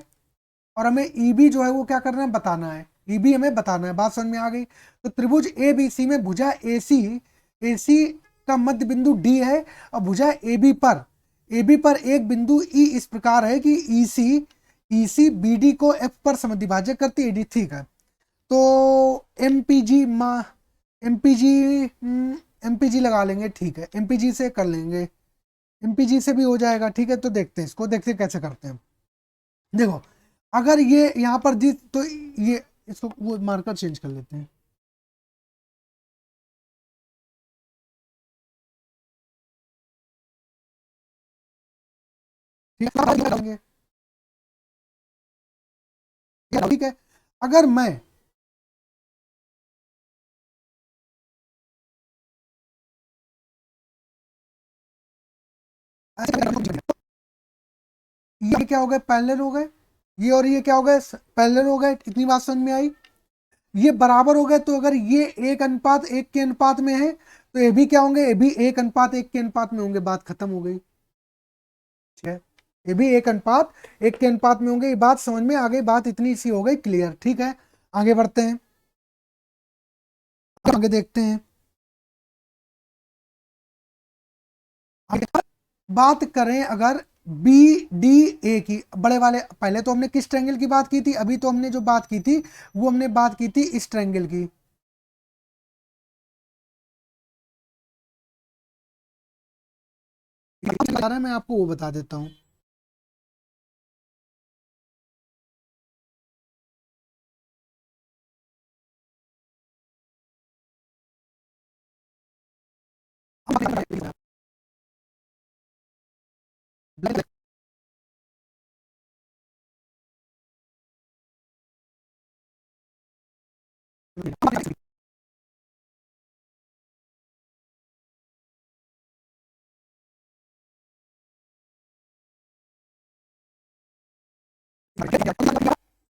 और हमें ई बी जो है वो क्या करना है, बताना है, ई बी हमें बताना है। बात समझ में आ गई। तो त्रिभुज ए बी सी में भुजा ए सी का मध्य बिंदु डी है, और भुजा ए बी पर एक बिंदु ई इस प्रकार है कि ई सी बी डी को एफ पर समद्विभाजक करती है डी। ठीक है, तो M P G M P G M P G लगा लेंगे, ठीक है, एम पी जी से कर लेंगे, एम पी जी से भी हो जाएगा। ठीक है, तो देखते हैं इसको, देखते हैं कैसे करते हैं। देखो अगर ये यहाँ पर दी तो ये इसको वो मार्कर चेंज कर लेते हैं। ठीक है, अगर मैं ये क्या हो गए, पैरेलल हो गए, ये और ये क्या हो गए, पैरेलल हो गए। इतनी बात समझ में आई। ये बराबर हो गए, तो अगर ये एक अनुपात एक के अनुपात में है तो ये भी क्या होंगे, ये भी एक अनुपात एक के अनुपात में होंगे। बात खत्म हो गई। ठीक है, ये भी एक अनुपात एक के अनुपात में होंगे। ये बात समझ में आ गई, बात इतनी सी हो गई क्लियर। ठीक है, आगे बढ़ते हैं, आगे देखते हैं। बात करें अगर बी डी ए की, बड़े वाले, पहले तो हमने किस ट्रायंगल की बात की थी, अभी तो हमने जो बात की थी वो हमने बात की थी इस ट्रायंगल की। मैं आपको वो बता देता हूं।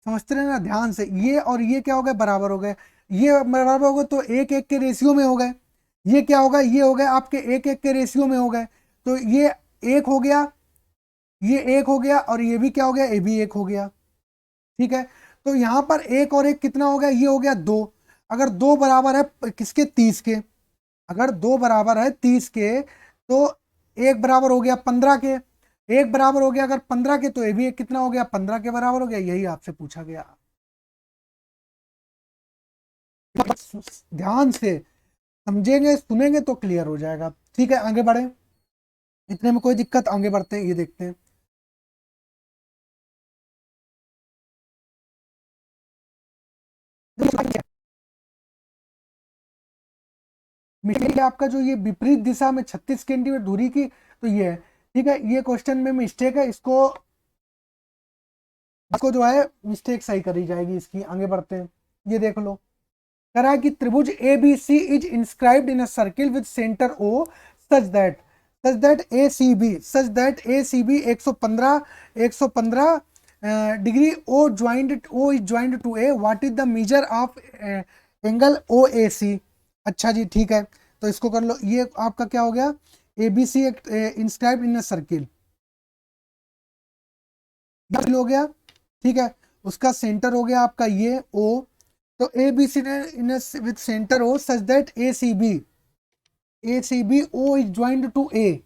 समझते रहे ना ध्यान से। ये और ये क्या हो गए, बराबर हो गए। ये बराबर हो गए तो एक एक के रेशियो में हो गए। ये क्या होगा, ये हो गए आपके एक एक के रेशियो में हो गए। तो ये एक हो गया, ये एक हो गया, और ये भी क्या हो गया, ये भी एक हो गया। ठीक है, तो यहां पर एक और एक कितना हो गया, ये हो गया दो। अगर दो बराबर है किसके, 30 के, अगर दो बराबर है 30 के, तो एक बराबर हो गया 15 के। एक बराबर हो गया अगर 15 के, तो ये भी एक कितना हो गया, 15 के बराबर हो गया। यही आपसे पूछा गया। ध्यान से समझेंगे सुनेंगे तो क्लियर हो जाएगा। ठीक है, आगे बढ़े, इतने में कोई दिक्कत, आगे बढ़ते हैं, ये देखते हैं। मिस्टेक है आपका, जो ये विपरीत दिशा में 36 सेंटीमीटर दूरी की, तो ये है। ठीक है, ये क्वेश्चन में मिस्टेक है, इसको इसको जो है मिस्टेक सही करी जाएगी इसकी। आगे बढ़ते हैं, ये देख लो। कह रहा है कि त्रिभुज A B C is inscribed in a circle with centre O such that A C B 115 degree O is joint to A, what is the measure of angle O A C. अच्छा जी, ठीक है, तो इसको कर लो। ये आपका क्या हो गया, A B C inscribed in a circle हो गया। ठीक है, उसका सेंटर हो गया आपका ये ओ। तो A B C in with centre O such that A C B O is joint to A,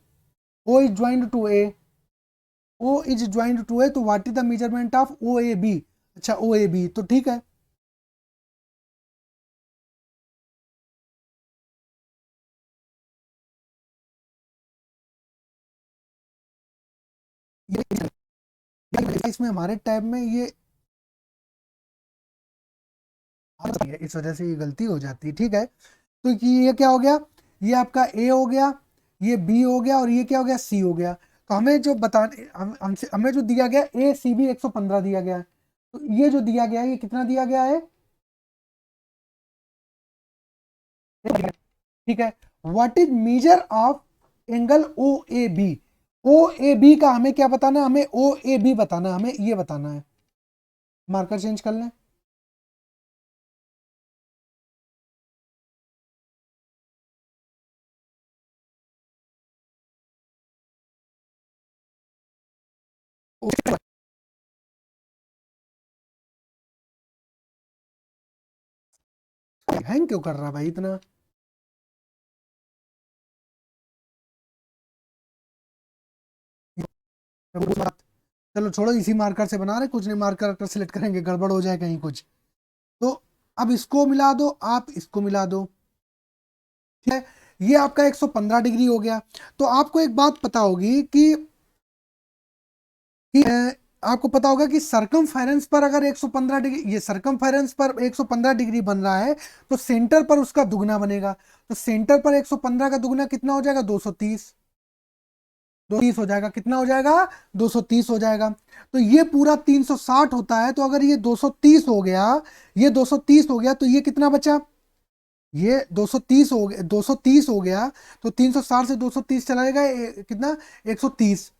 O is joint to A, O is joint to A, तो what is the measurement of O A B. अच्छा, O A B तो ठीक है। इसमें हमारे tab में ये इस वजह से ये गलती हो जाती है। ठीक है, तो ये क्या हो गया, ये आपका ए हो गया, ये बी हो गया, और ये क्या हो गया, सी हो गया। तो हमें जो बताने हमसे हमें जो दिया गया ए सी बी 115 दिया गया है। तो ये जो दिया गया है ये कितना दिया गया है, ठीक है। What is measure of angle O A B, O A B का हमें क्या बताना है, हमें ओ ए बी बताना है, हमें ये बताना है। मार्कर चेंज कर लें। हैंग क्यों कर रहा भाई इतना। बात, चलो छोड़ो, इसी मार्कर से बना रहे, कुछ नहीं, मार्कर सिलेक्ट करेंगे, गड़बड़ हो जाए कहीं कुछ। तो अब इसको मिला दो, आप इसको मिला दो। ठीक है, ये आपका 115 डिग्री हो गया। तो आपको एक बात पता होगी कि आपको पता होगा कि सरकमफेरेंस पर अगर 115 डिग्री, ये सरकमफेरेंस पर 115 डिग्री बन रहा है तो सेंटर पर उसका दुगना बनेगा। तो सेंटर पर 115 का दुगना कितना हो जाएगा? 230। 230 हो जाएगा, कितना हो जाएगा? 230 हो जाएगा। तो ये पूरा 360 होता है, तो अगर ये 230 हो गया, ये 230 हो गया, तो ये कितना बचा? ये 230 हो गया, 230 हो गया, तो 360 से 230 चला जाएगा, कितना? 130।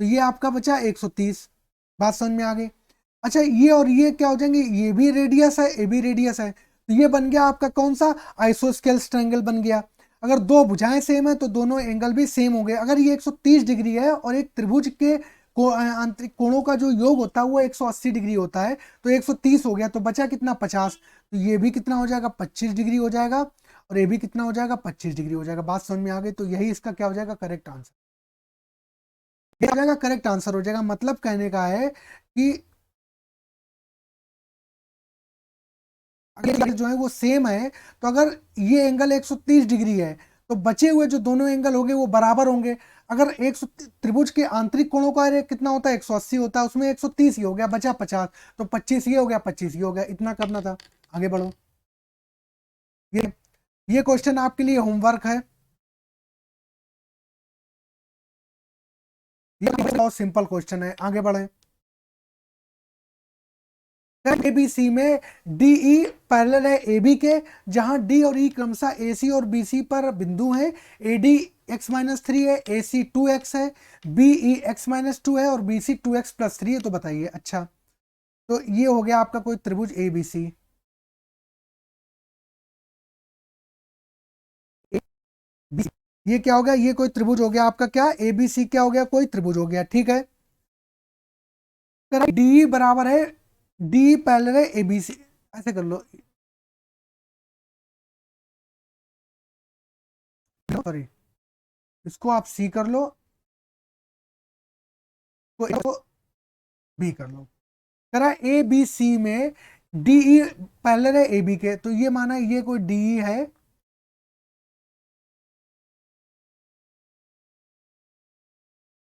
तो ये आपका बचा 130। बात समझ में आ गई? अच्छा, ये और ये क्या हो जाएंगे? ये भी रेडियस है, ये भी रेडियस है, तो ये बन गया आपका कौन सा? आइसोस्केल्स ट्रायंगल बन गया। अगर दो भुजाएं सेम है तो दोनों एंगल भी सेम हो गए। अगर ये 130 डिग्री है और एक त्रिभुज के आंतरिक कोणों का जो योग होता है वो 180 डिग्री होता है, तो 130 हो गया, तो बचा कितना? 50। तो ये भी कितना हो जाएगा? 25 डिग्री हो जाएगा, और ये भी कितना हो जाएगा? 25 डिग्री हो जाएगा। बात समझ में आ गई? तो यही इसका क्या हो जाएगा? Correct answer. ये हो जाएगा, करेक्ट आंसर हो जाएगा। मतलब कहने का है कि अगर जो है वो सेम है, तो अगर ये एंगल 130 डिग्री है तो बचे हुए जो दोनों एंगल होंगे वो बराबर होंगे। अगर एक त्रिभुज के आंतरिक कोणों का एरिया कितना होता है? 180 होता है, उसमें 130 ही हो गया, बचा 50, तो 25 ये हो गया, 25 ये हो गया। इतना करना था। आगे बढ़ो। ये ये क्वेश्चन आपके लिए होमवर्क है। ये बहुत सिंपल क्वेश्चन है, आगे बढ़े। एबीसी में डीई पैरेलल है एबी के, जहां डी और ई क्रमशः एसी और बीसी पर बिंदु हैं। एडी x-3 है, AC 2x है, बीई x-2 है और BC 2x+3 है। तो बताइए। अच्छा, तो ये हो गया आपका कोई त्रिभुज ABC। ये क्या हो गया? ये कोई त्रिभुज हो गया आपका, क्या? ABC क्या हो गया? कोई त्रिभुज हो गया, ठीक है। डी बराबर है, डी पैरेलल है ABC, ऐसे कर लो, सॉरी, इसको आप C कर लो, तो इसको B कर लो। करा ए बी सी में डीई पैरेलल है ए बी के, तो ये माना ये कोई डीई है,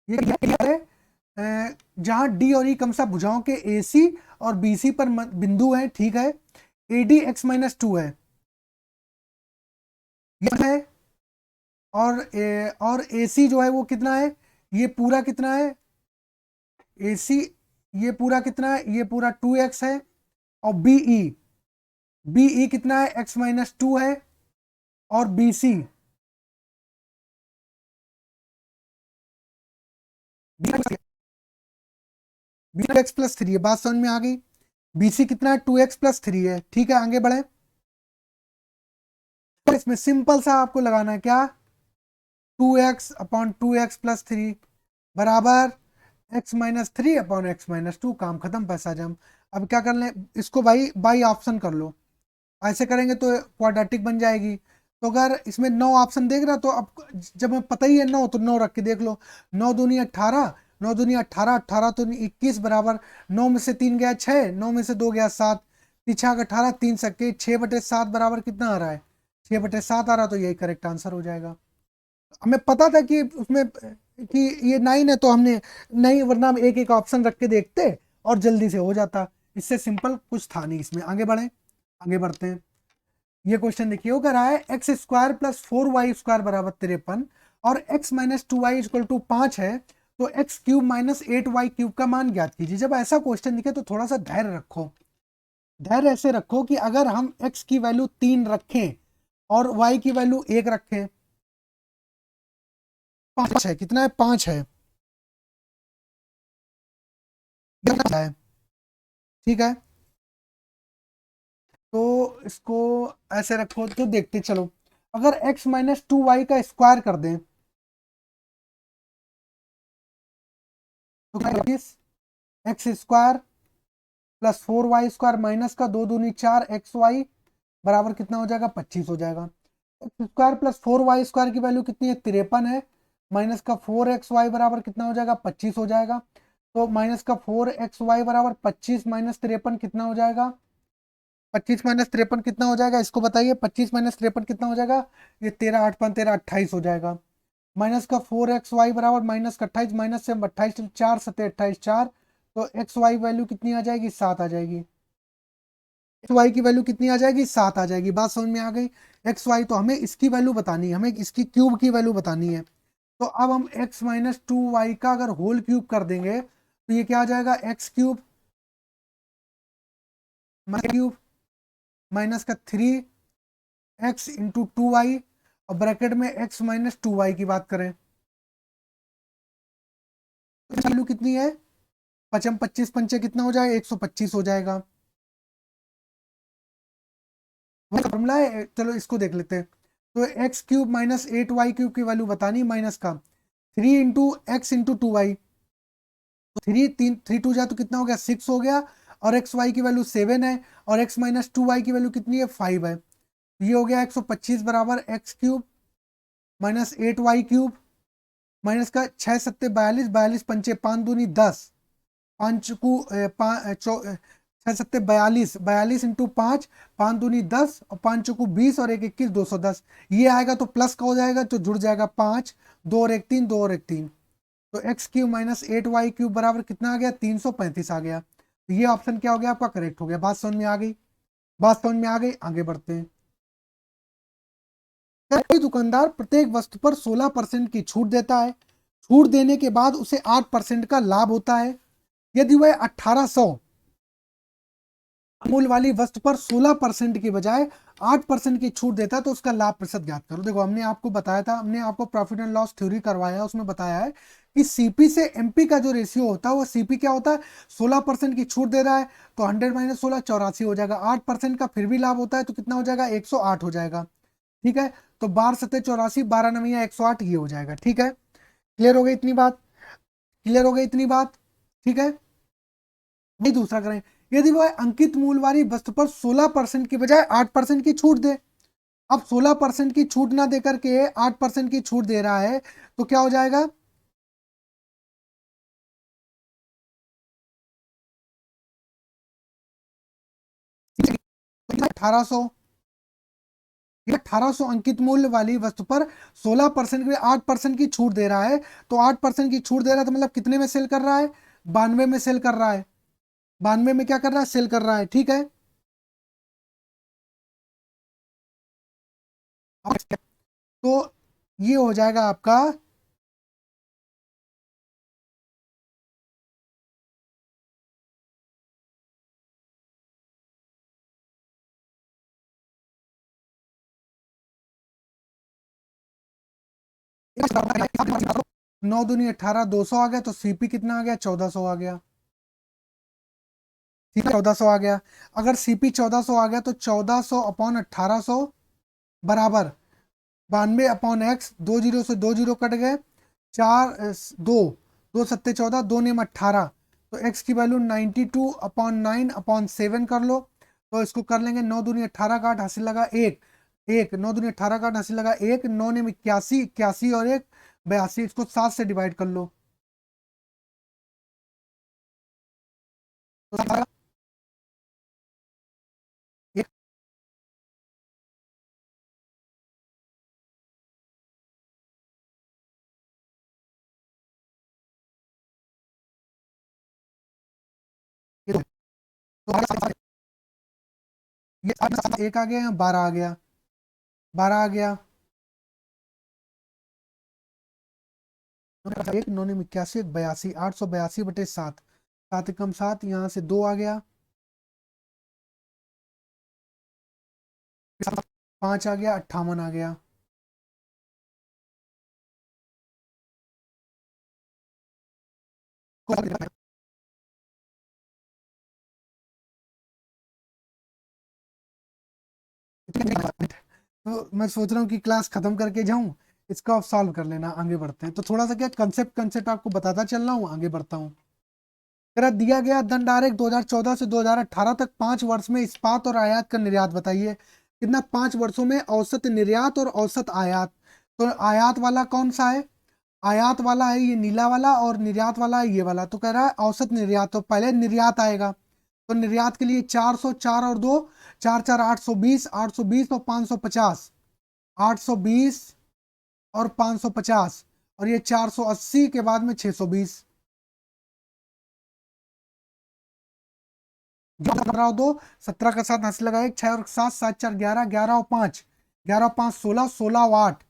ये है जहां डी और ई क्रमशः भुजाओं के ए सी और बी सी पर बिंदु है, ठीक है। ए डी x-2 है, ये है। और ए सी जो है वो कितना है? ये पूरा कितना है? ए सी ये पूरा कितना है? ये पूरा 2x है। और बीई, बीई कितना है? x-2 है। और बी सी x+3 है। बात समझ में आ गई? BC कितना है? 2x+3 है, ठीक है। आगे बढ़े। तो इसमें सिंपल सा आपको लगाना है, क्या? 2x/2x+3 बराबर x-3/x-2। काम खत्म, पैसा जम। अब क्या कर लें इसको? भाई बाई ऑप्शन कर लो। ऐसे करेंगे तो क्वाड्रेटिक बन जाएगी। तो अगर इसमें 9 ऑप्शन देख रहा, तो अब जब हमें पता ही है 9, तो 9 रख के देख लो। 9 दूनी 18, 9 दूनी 18, 18 तो 21 बराबर 9 में से 3 गया 6, 9 में से 2 गया 7, पीछा 18, 3 सके 6/7 बराबर कितना आ रहा है? 6/7 आ रहा, तो यही करेक्ट आंसर हो जाएगा। हमें पता था कि उसमें कि ये 9 है, तो हमने नहीं, वरना हम एक एक ऑप्शन रख के देखते और जल्दी से हो जाता। इससे सिंपल कुछ था नहीं इसमें। आगे बढ़े, आगे बढ़ते हैं। ये क्वेश्चन देखिए, वो कह रहा है x² + 4y² बराबर 53 और x-2y = 5 है, तो x³ - 8y³ का मान ज्ञात कीजिए। जब ऐसा क्वेश्चन दिखे तो थोड़ा सा धैर्य रखो। धैर्य ऐसे रखो कि अगर हम x की वैल्यू 3 रखें और y की वैल्यू 1 रखें, 5 है, कितना है? 5 है, ठीक है। तो इसको ऐसे रखो, तो देखते चलो। अगर x-2y का स्क्वायर कर दें तो x² +4y² माइनस का 2 दूनी 4 xy बराबर कितना हो जाएगा? 25 हो जाएगा। x² +4y² की वैल्यू कितनी है? 53 है। माइनस का 4xy बराबर कितना हो जाएगा? 25 हो जाएगा। तो माइनस का 4xy बराबर 25 - 53 कितना हो जाएगा? 25 - 53 कितना हो जाएगा? इसको बताइए। 25 - 53 कितना हो जाएगा? ये 13, 8 5 13, 28 हो जाएगा। माइनस का 4xy बराबर माइनस का 28, माइनस से 28 4 7 28 4, तो एक्स वाई वैल्यू कितनी आ जाएगी, 7 आ जाएगी। एक्स वाई की वैल्यू कितनी आ जाएगी, 7 आ जाएगी। बात समझ में आ गई। एक्स वाई तो हमें इसकी वैल्यू बतानी है, हमें इसकी क्यूब की वैल्यू बतानी है। तो अब हम x माइनस 2y का अगर होल क्यूब कर देंगे तो ये क्या आ जाएगा, एक्स क्यूब क्यूब माइनस का 3x इंटू 2y, और ब्रैकेट में x माइनस 2y की बात करें तो वैल्यू कितनी है, 55 25 पंचे कितना हो जाएगा, 125 हो जाएगा। वो फॉर्मूला है, चलो इसको देख लेते हैं। तो x cube minus 8y cube की वैल्यू बतानी, माइनस का 3 इंटू एक्स इंटू 2y, तो 3 टू जा तो कितना हो गया, 6 हो गया। और एक्स वाई की वैल्यू 7 है, और एक्स माइनस 2y की वैल्यू कितनी है, 5 है। ये हो गया 125 बराबर X cube minus 8y cube minus का 6 सत्ते 42, 42 पंचे 5 दूनी 10, 5 को 6 सत्ते 42, 42 इंटू 5, 5 दूनी 10 और 5 को 20 और 1 21 210। ये आएगा तो प्लस का हो जाएगा तो जुड़ जाएगा 5, 2 और 1 3, 2 और 1 3। तो x cube minus 8y cube बराबर कितना आ गया, 335 आ गया। तो ये ऑप्शन क्या हो गया आपका, करेक्ट हो गया। बात समझ में आ गई, बात समझ में आ गई, आगे बढ़ते हैं। कोई दुकानदार प्रत्येक वस्तु पर 16% की छूट देता है, छूट देने के बाद उसे 8% का लाभ होता है। यदि वह 1800 मूल्य वाली वस्तु पर 16% की बजाय 8% की छूट देता है तो उसका लाभ प्रतिशत ज्ञात करो। देखो हमने आपको बताया था, हमने आपको प्रॉफिट एंड लॉस थ्योरी करवाया, उसमें बताया है कि सीपी से एमपी का जो रेशियो होता है वो सीपी क्या होता है, 16% की छूट दे रहा है तो 100 माइनस 16 84 हो जाएगा। 8% का फिर भी लाभ होता है तो कितना हो जाएगा, 108 हो जाएगा। ठीक है, तो 12 सत्ते 84, 12 नविया 108, ये हो जाएगा। ठीक है, क्लियर हो गई इतनी बात, क्लियर हो गई इतनी बात। ठीक है, नहीं दूसरा करें। यदि वह अंकित मूल्य वाली वस्तु पर 16% की बजाय 8% की छूट दे, अब 16% की छूट ना देकर के 8% की छूट दे रहा है तो क्या हो जाएगा, 1800। ये 1800 अंकित मूल्य वाली वस्तु पर 16% की 8% की छूट दे रहा है, तो 8% की छूट दे रहा है तो मतलब कितने में सेल कर रहा है, 92 में सेल कर रहा है। 92 में क्या कर रहा है, सेल कर रहा है। ठीक है, तो ये हो जाएगा आपका, नौ दूनी 18, 200 आ गया तो सीपी कितना आ गया, 1400 आ गया। सीपी 1400 आ गया। अगर सीपी 1400 आ गया तो 1400 अपॉन 1800 बराबर 92 अपॉन एक्स, 2 जीरो से 2 जीरो कट गए, 4 2, 2 सत्ते 14, 2 नेम 18, तो एक्स की वैल्यू 92 अपॉन 9 अपॉन 7 कर लो। तो इसको कर लेंगे, 9 दूनी 18 का 8 हासिल लगा 1, 1 9 दूनी 18 का 8 हासिल लगा 1, 9 नेम 81, 81 और 1 82, इसको 7 से डिवाइड कर लो तो एक, तो ये एक आ गया, 12 आ गया, 12 आ गया, एक 9 नेम 81, 82, 882/7, 7 एकम 7, यहाँ से 2 आ गया, 5 आ गया, 58 आ गया। तो मैं सोच रहा हूँ कि क्लास खत्म करके जाऊं, इसका आप सॉल्व कर लेना, आगे बढ़ते हैं। तो थोड़ा सा क्या कंसेप्ट कंसेप्ट आपको बताता चल रहा हूँ, आगे बढ़ता हूँ। तेरा दिया गया दंड आरेख 2014 से 2018 तक 5 वर्ष में इस्पात और आयात का निर्यात बताइए। कितना, 5 वर्षों में औसत निर्यात और औसत आयात। तो आयात वाला कौन सा है, आयात वाला है ये नीला वाला, और निर्यात वाला है ये वाला। तो कह रहा है औसत निर्यात, तो पहले निर्यात आएगा। तो निर्यात के लिए 400, 4 और 2, 4 4 820, 820 और 550, 820 और 550, और ये 480 के बाद में 620। 17 और 2 17 का 7 हासिल लगा 1 6 और 7 7 4 11 11 और 5 11 और 5 16 16 और 8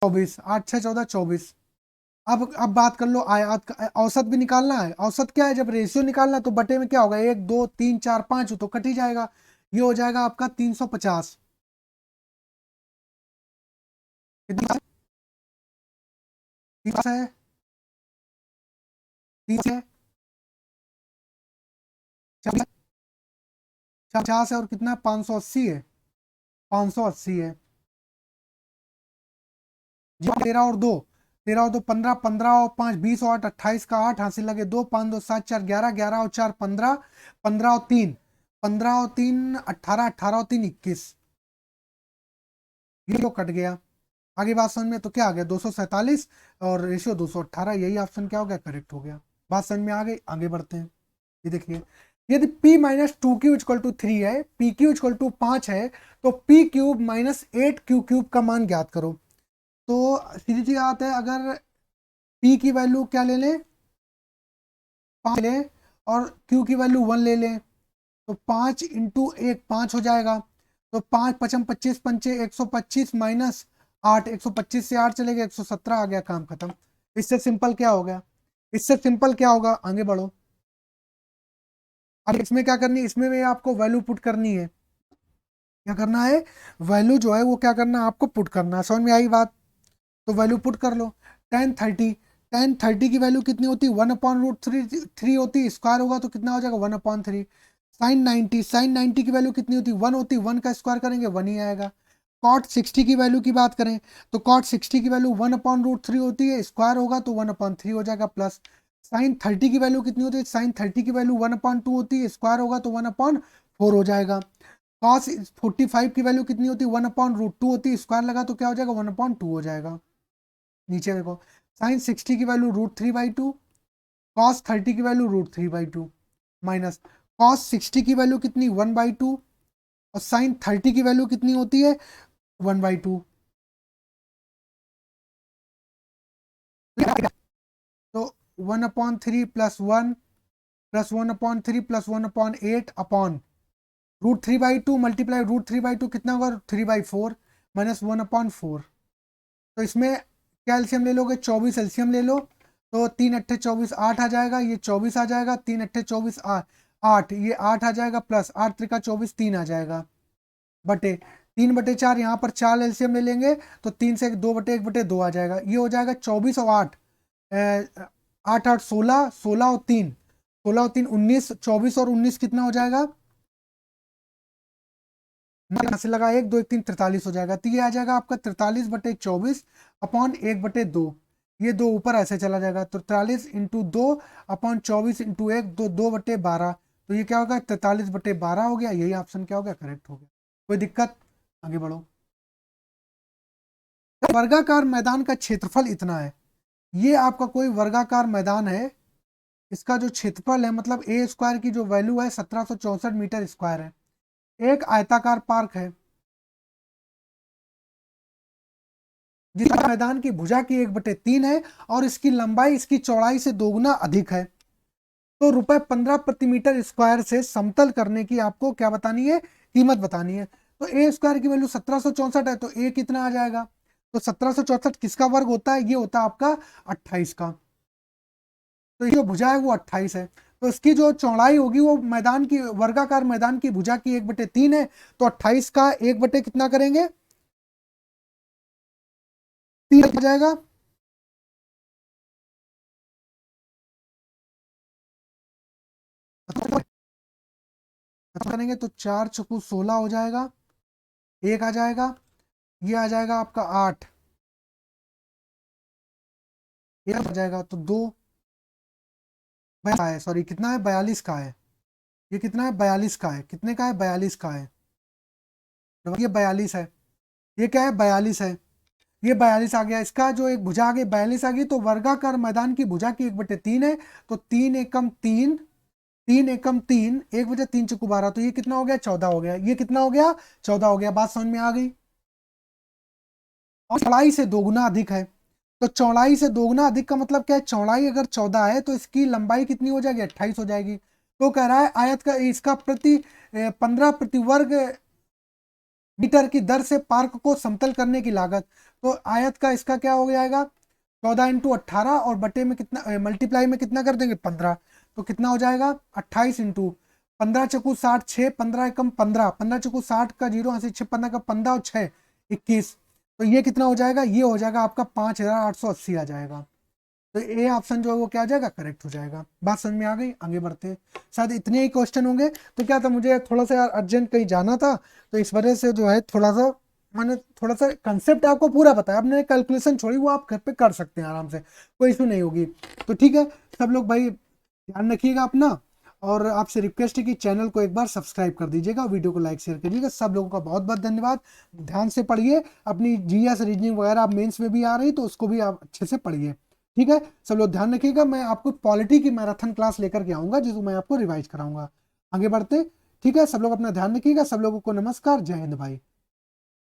24 8 6 14 24। अब बात कर लो आयात का औसत भी निकालना है। औसत क्या है, जब रेशियो निकालना है तो बटे में क्या होगा 1 2 3 4 5 तो कट ही जाएगा। ये हो जाएगा आपका 350। कितना है 30 है 50 है और कितना 580 है 580 है जी। 13 और 2 13 और 2 15 15 और 5 20 और 8 28 का 8 हासिल लगे 2 5 2 7 4 11 11 और 4 15 15 और 3 15 और 3 18 18 और 3 21। ये तो कट गया। आगे बात समझ में तो क्या आ गया 247 और रेशियो 218। यही ऑप्शन क्या हो गया, करेक्ट हो गया। बात समझ में आ गई, आगे बढ़ते हैं। ये देखिए यदि p minus two Q equal to 3 है, पी क्यू इक्वल टू 5 है, तो P cube minus 8 Q cube का मान ज्ञात करो। तो सीधी सी बात है, अगर p की वैल्यू क्या ले लें 5 लें और q की वैल्यू 1 ले लें, तो 5 इंटू 1 5 हो जाएगा। तो 5 पचम 25 पंचे 125 माइनस 8 125 से 8 चलेगा 117 आ गया, काम खत्म। इससे सिंपल क्या हो गया, इससे सिंपल क्या होगा, आगे बढ़ो। अब इसमें क्या करनी है, इसमें भी आपको वैल्यू पुट करनी है। क्या करना है, वैल्यू जो है वो क्या करना है आपको पुट करना है। समझ में आई बात, तो वैल्यू पुट कर लो। टेन थर्टी की वैल्यू कितनी होती है 1/√3 होती, स्क्वायर होगा तो कितना हो जाएगा 1/3। साइन 90 की वैल्यू कितनी होती 1 होती, 1 का स्क्वायर करेंगे 1 ही आएगा। कॉट 60 की वैल्यू की बात करें तो कॉट 60 की वैल्यू 1/√3 होती है, स्क्वायर होगा तो 1/3 हो जाएगा प्लस। साइन 30 की वैल्यू कितनी होती है, साइन 30 की वैल्यू 1/2 होती है, स्क्वायर होगा तो 1/4 हो जाएगा। कॉस 45 की वैल्यू कितनी होती है 1/√2 होती है, स्क्वायर लगा तो क्या हो जाएगा 1/2 हो जाएगा। नीचे देखो साइन 60 की वैल्यू √3/2, कॉस 30 की वैल्यू √3/2 माइनस कॉस 60 की वैल्यू कितनी 1/2 और साइन 30 की वैल्यू कितनी होती है 1/2। तो 1/3 प्लस 1/3 प्लस 1/8 अपॉन √3/2 मल्टीप्लाई √3/2 कितना होगा 3/4 माइनस 1/4। तो इसमें क्या एलसीएम ले लोगे 24 एलसीएम ले लो, तो 3 अट्ठे 24 8 आ जाएगा, ये 24 आ जाएगा, 3 अट्ठे 24 8 ये 8 आ जाएगा प्लस 8 त्रिका 24 3 आ जाएगा बटे 3/4। यहाँ पर 4 एलसीएम ले लेंगे तो 3 से 2/1/2 आ जाएगा। ये हो जाएगा 24 और 8 8 8 16 16 और 3 16 और 3 19 24 और 19 कितना हो जाएगा, यहाँ से लगा 1 2 1 3 43 हो जाएगा। तो ये आ जाएगा आपका 43/24 अपॉन 1/2। ये दो ऊपर ऐसे चला जाएगा तो 43 × 2 अपॉन 24 × 1 2/12। तो ये क्या होगा 43/12 हो गया। यही ऑप्शन क्या हो गया, करेक्ट हो गया। कोई दिक्कत, आगे बढ़ो। वर्गाकार मैदान का क्षेत्रफल इतना है, ये आपका कोई वर्गाकार मैदान है, इसका जो क्षेत्रफल है मतलब ए स्क्वायर की जो वैल्यू है 1764 मीटर स्क्वायर है। एक आयताकार पार्क है जिस मैदान की भुजा की 1/3 है और इसकी लंबाई इसकी चौड़ाई से दोगुना अधिक है। तो ₹15 प्रति मीटर स्क्वायर से समतल करने की आपको क्या बतानी है, कीमत बतानी है। तो ए स्क्वायर की वैल्यू 1764 है, तो ए कितना आ जाएगा, तो 1764 किसका वर्ग होता है, ये होता है आपका 28 का। तो ये जो भुजा है वो 28 है, तो इसकी जो चौड़ाई होगी वो मैदान की वर्गाकार मैदान की भुजा की 1/3 है, तो 28 का 1 बटे कितना करेंगे 3 आ जाएगा। करेंगे तो 4 चौकू 16 हो जाएगा, 1 आ जाएगा, ये आ जाएगा आपका 8, ये आ जाएगा तो 2 है, सॉरी कितना है 42 का है, ये कितना है 42 का है, कितने का है 42 का है, तो ये 42 है, ये क्या है 42 है, ये 42 आ गया। इसका जो एक भुजा आ गई 42 आ गई, तो वर्गाकार मैदान की भुजा की 1/3 है, तो 3 एकम 3 3 एकम 3 1/3 चौकू 12, तो ये कितना हो गया 14 हो गया। ये कितना हो गया 14 हो गया। बात समझ में आ गई। और चौड़ाई से दोगुना अधिक है, तो चौड़ाई से दोगुना अधिक का मतलब क्या है, चौड़ाई अगर 14 है तो इसकी लंबाई कितनी हो जाएगी 28 हो जाएगी। तो कह रहा है आयत का इसका 15 प्रति वर्ग मीटर की दर से पार्क को समतल करने की लागत। तो आयत का इसका क्या हो जाएगा, 14 × 18 और बटे में कितना, मल्टीप्लाई में कितना कर देंगे 15, तो कितना हो जाएगा 28 × 15 चकू 60, 6 15 एकम 15, 15 चकू 60 का 0 यहाँ से 6 15 का 15 और 6 21, तो ये कितना हो जाएगा, ये हो जाएगा आपका 5880 आ जाएगा। तो ए ऑप्शन जो है वो क्या आ जाएगा, करेक्ट हो जाएगा। बात समझ में आ गई, आगे बढ़ते हैं। शायद इतने ही क्वेश्चन होंगे। तो क्या था, मुझे थोड़ा सा यार अर्जेंट कहीं जाना था, तो इस वजह से जो है थोड़ा सा मैंने थोड़ा सा कंसेप्ट आपको पूरा बताया, आपने कैलकुलेशन छोड़ी वो आप घर पे कर सकते हैं आराम से, कोई इशू नहीं होगी। तो ठीक है, सब लोग भाई ध्यान रखिएगा अपना, और आपसे रिक्वेस्ट है कि चैनल को एक बार सब्सक्राइब कर दीजिएगा, वीडियो को लाइक शेयर करिएगा। सब लोगों का बहुत बहुत धन्यवाद। ध्यान से पढ़िए, अपनी जीएस रीजनिंग वगैरह आप मेंस में भी आ रही तो उसको भी आप अच्छे से पढ़िए। ठीक है, सब लोग ध्यान रखिएगा। मैं आपको पॉलिटी की मैराथन क्लास लेकर के आऊँगा जिसको मैं आपको रिवाइज कराऊंगा। आगे बढ़ते, ठीक है, सब लोग अपना ध्यान रखिएगा। सब लोगों को नमस्कार, जय हिंद भाई।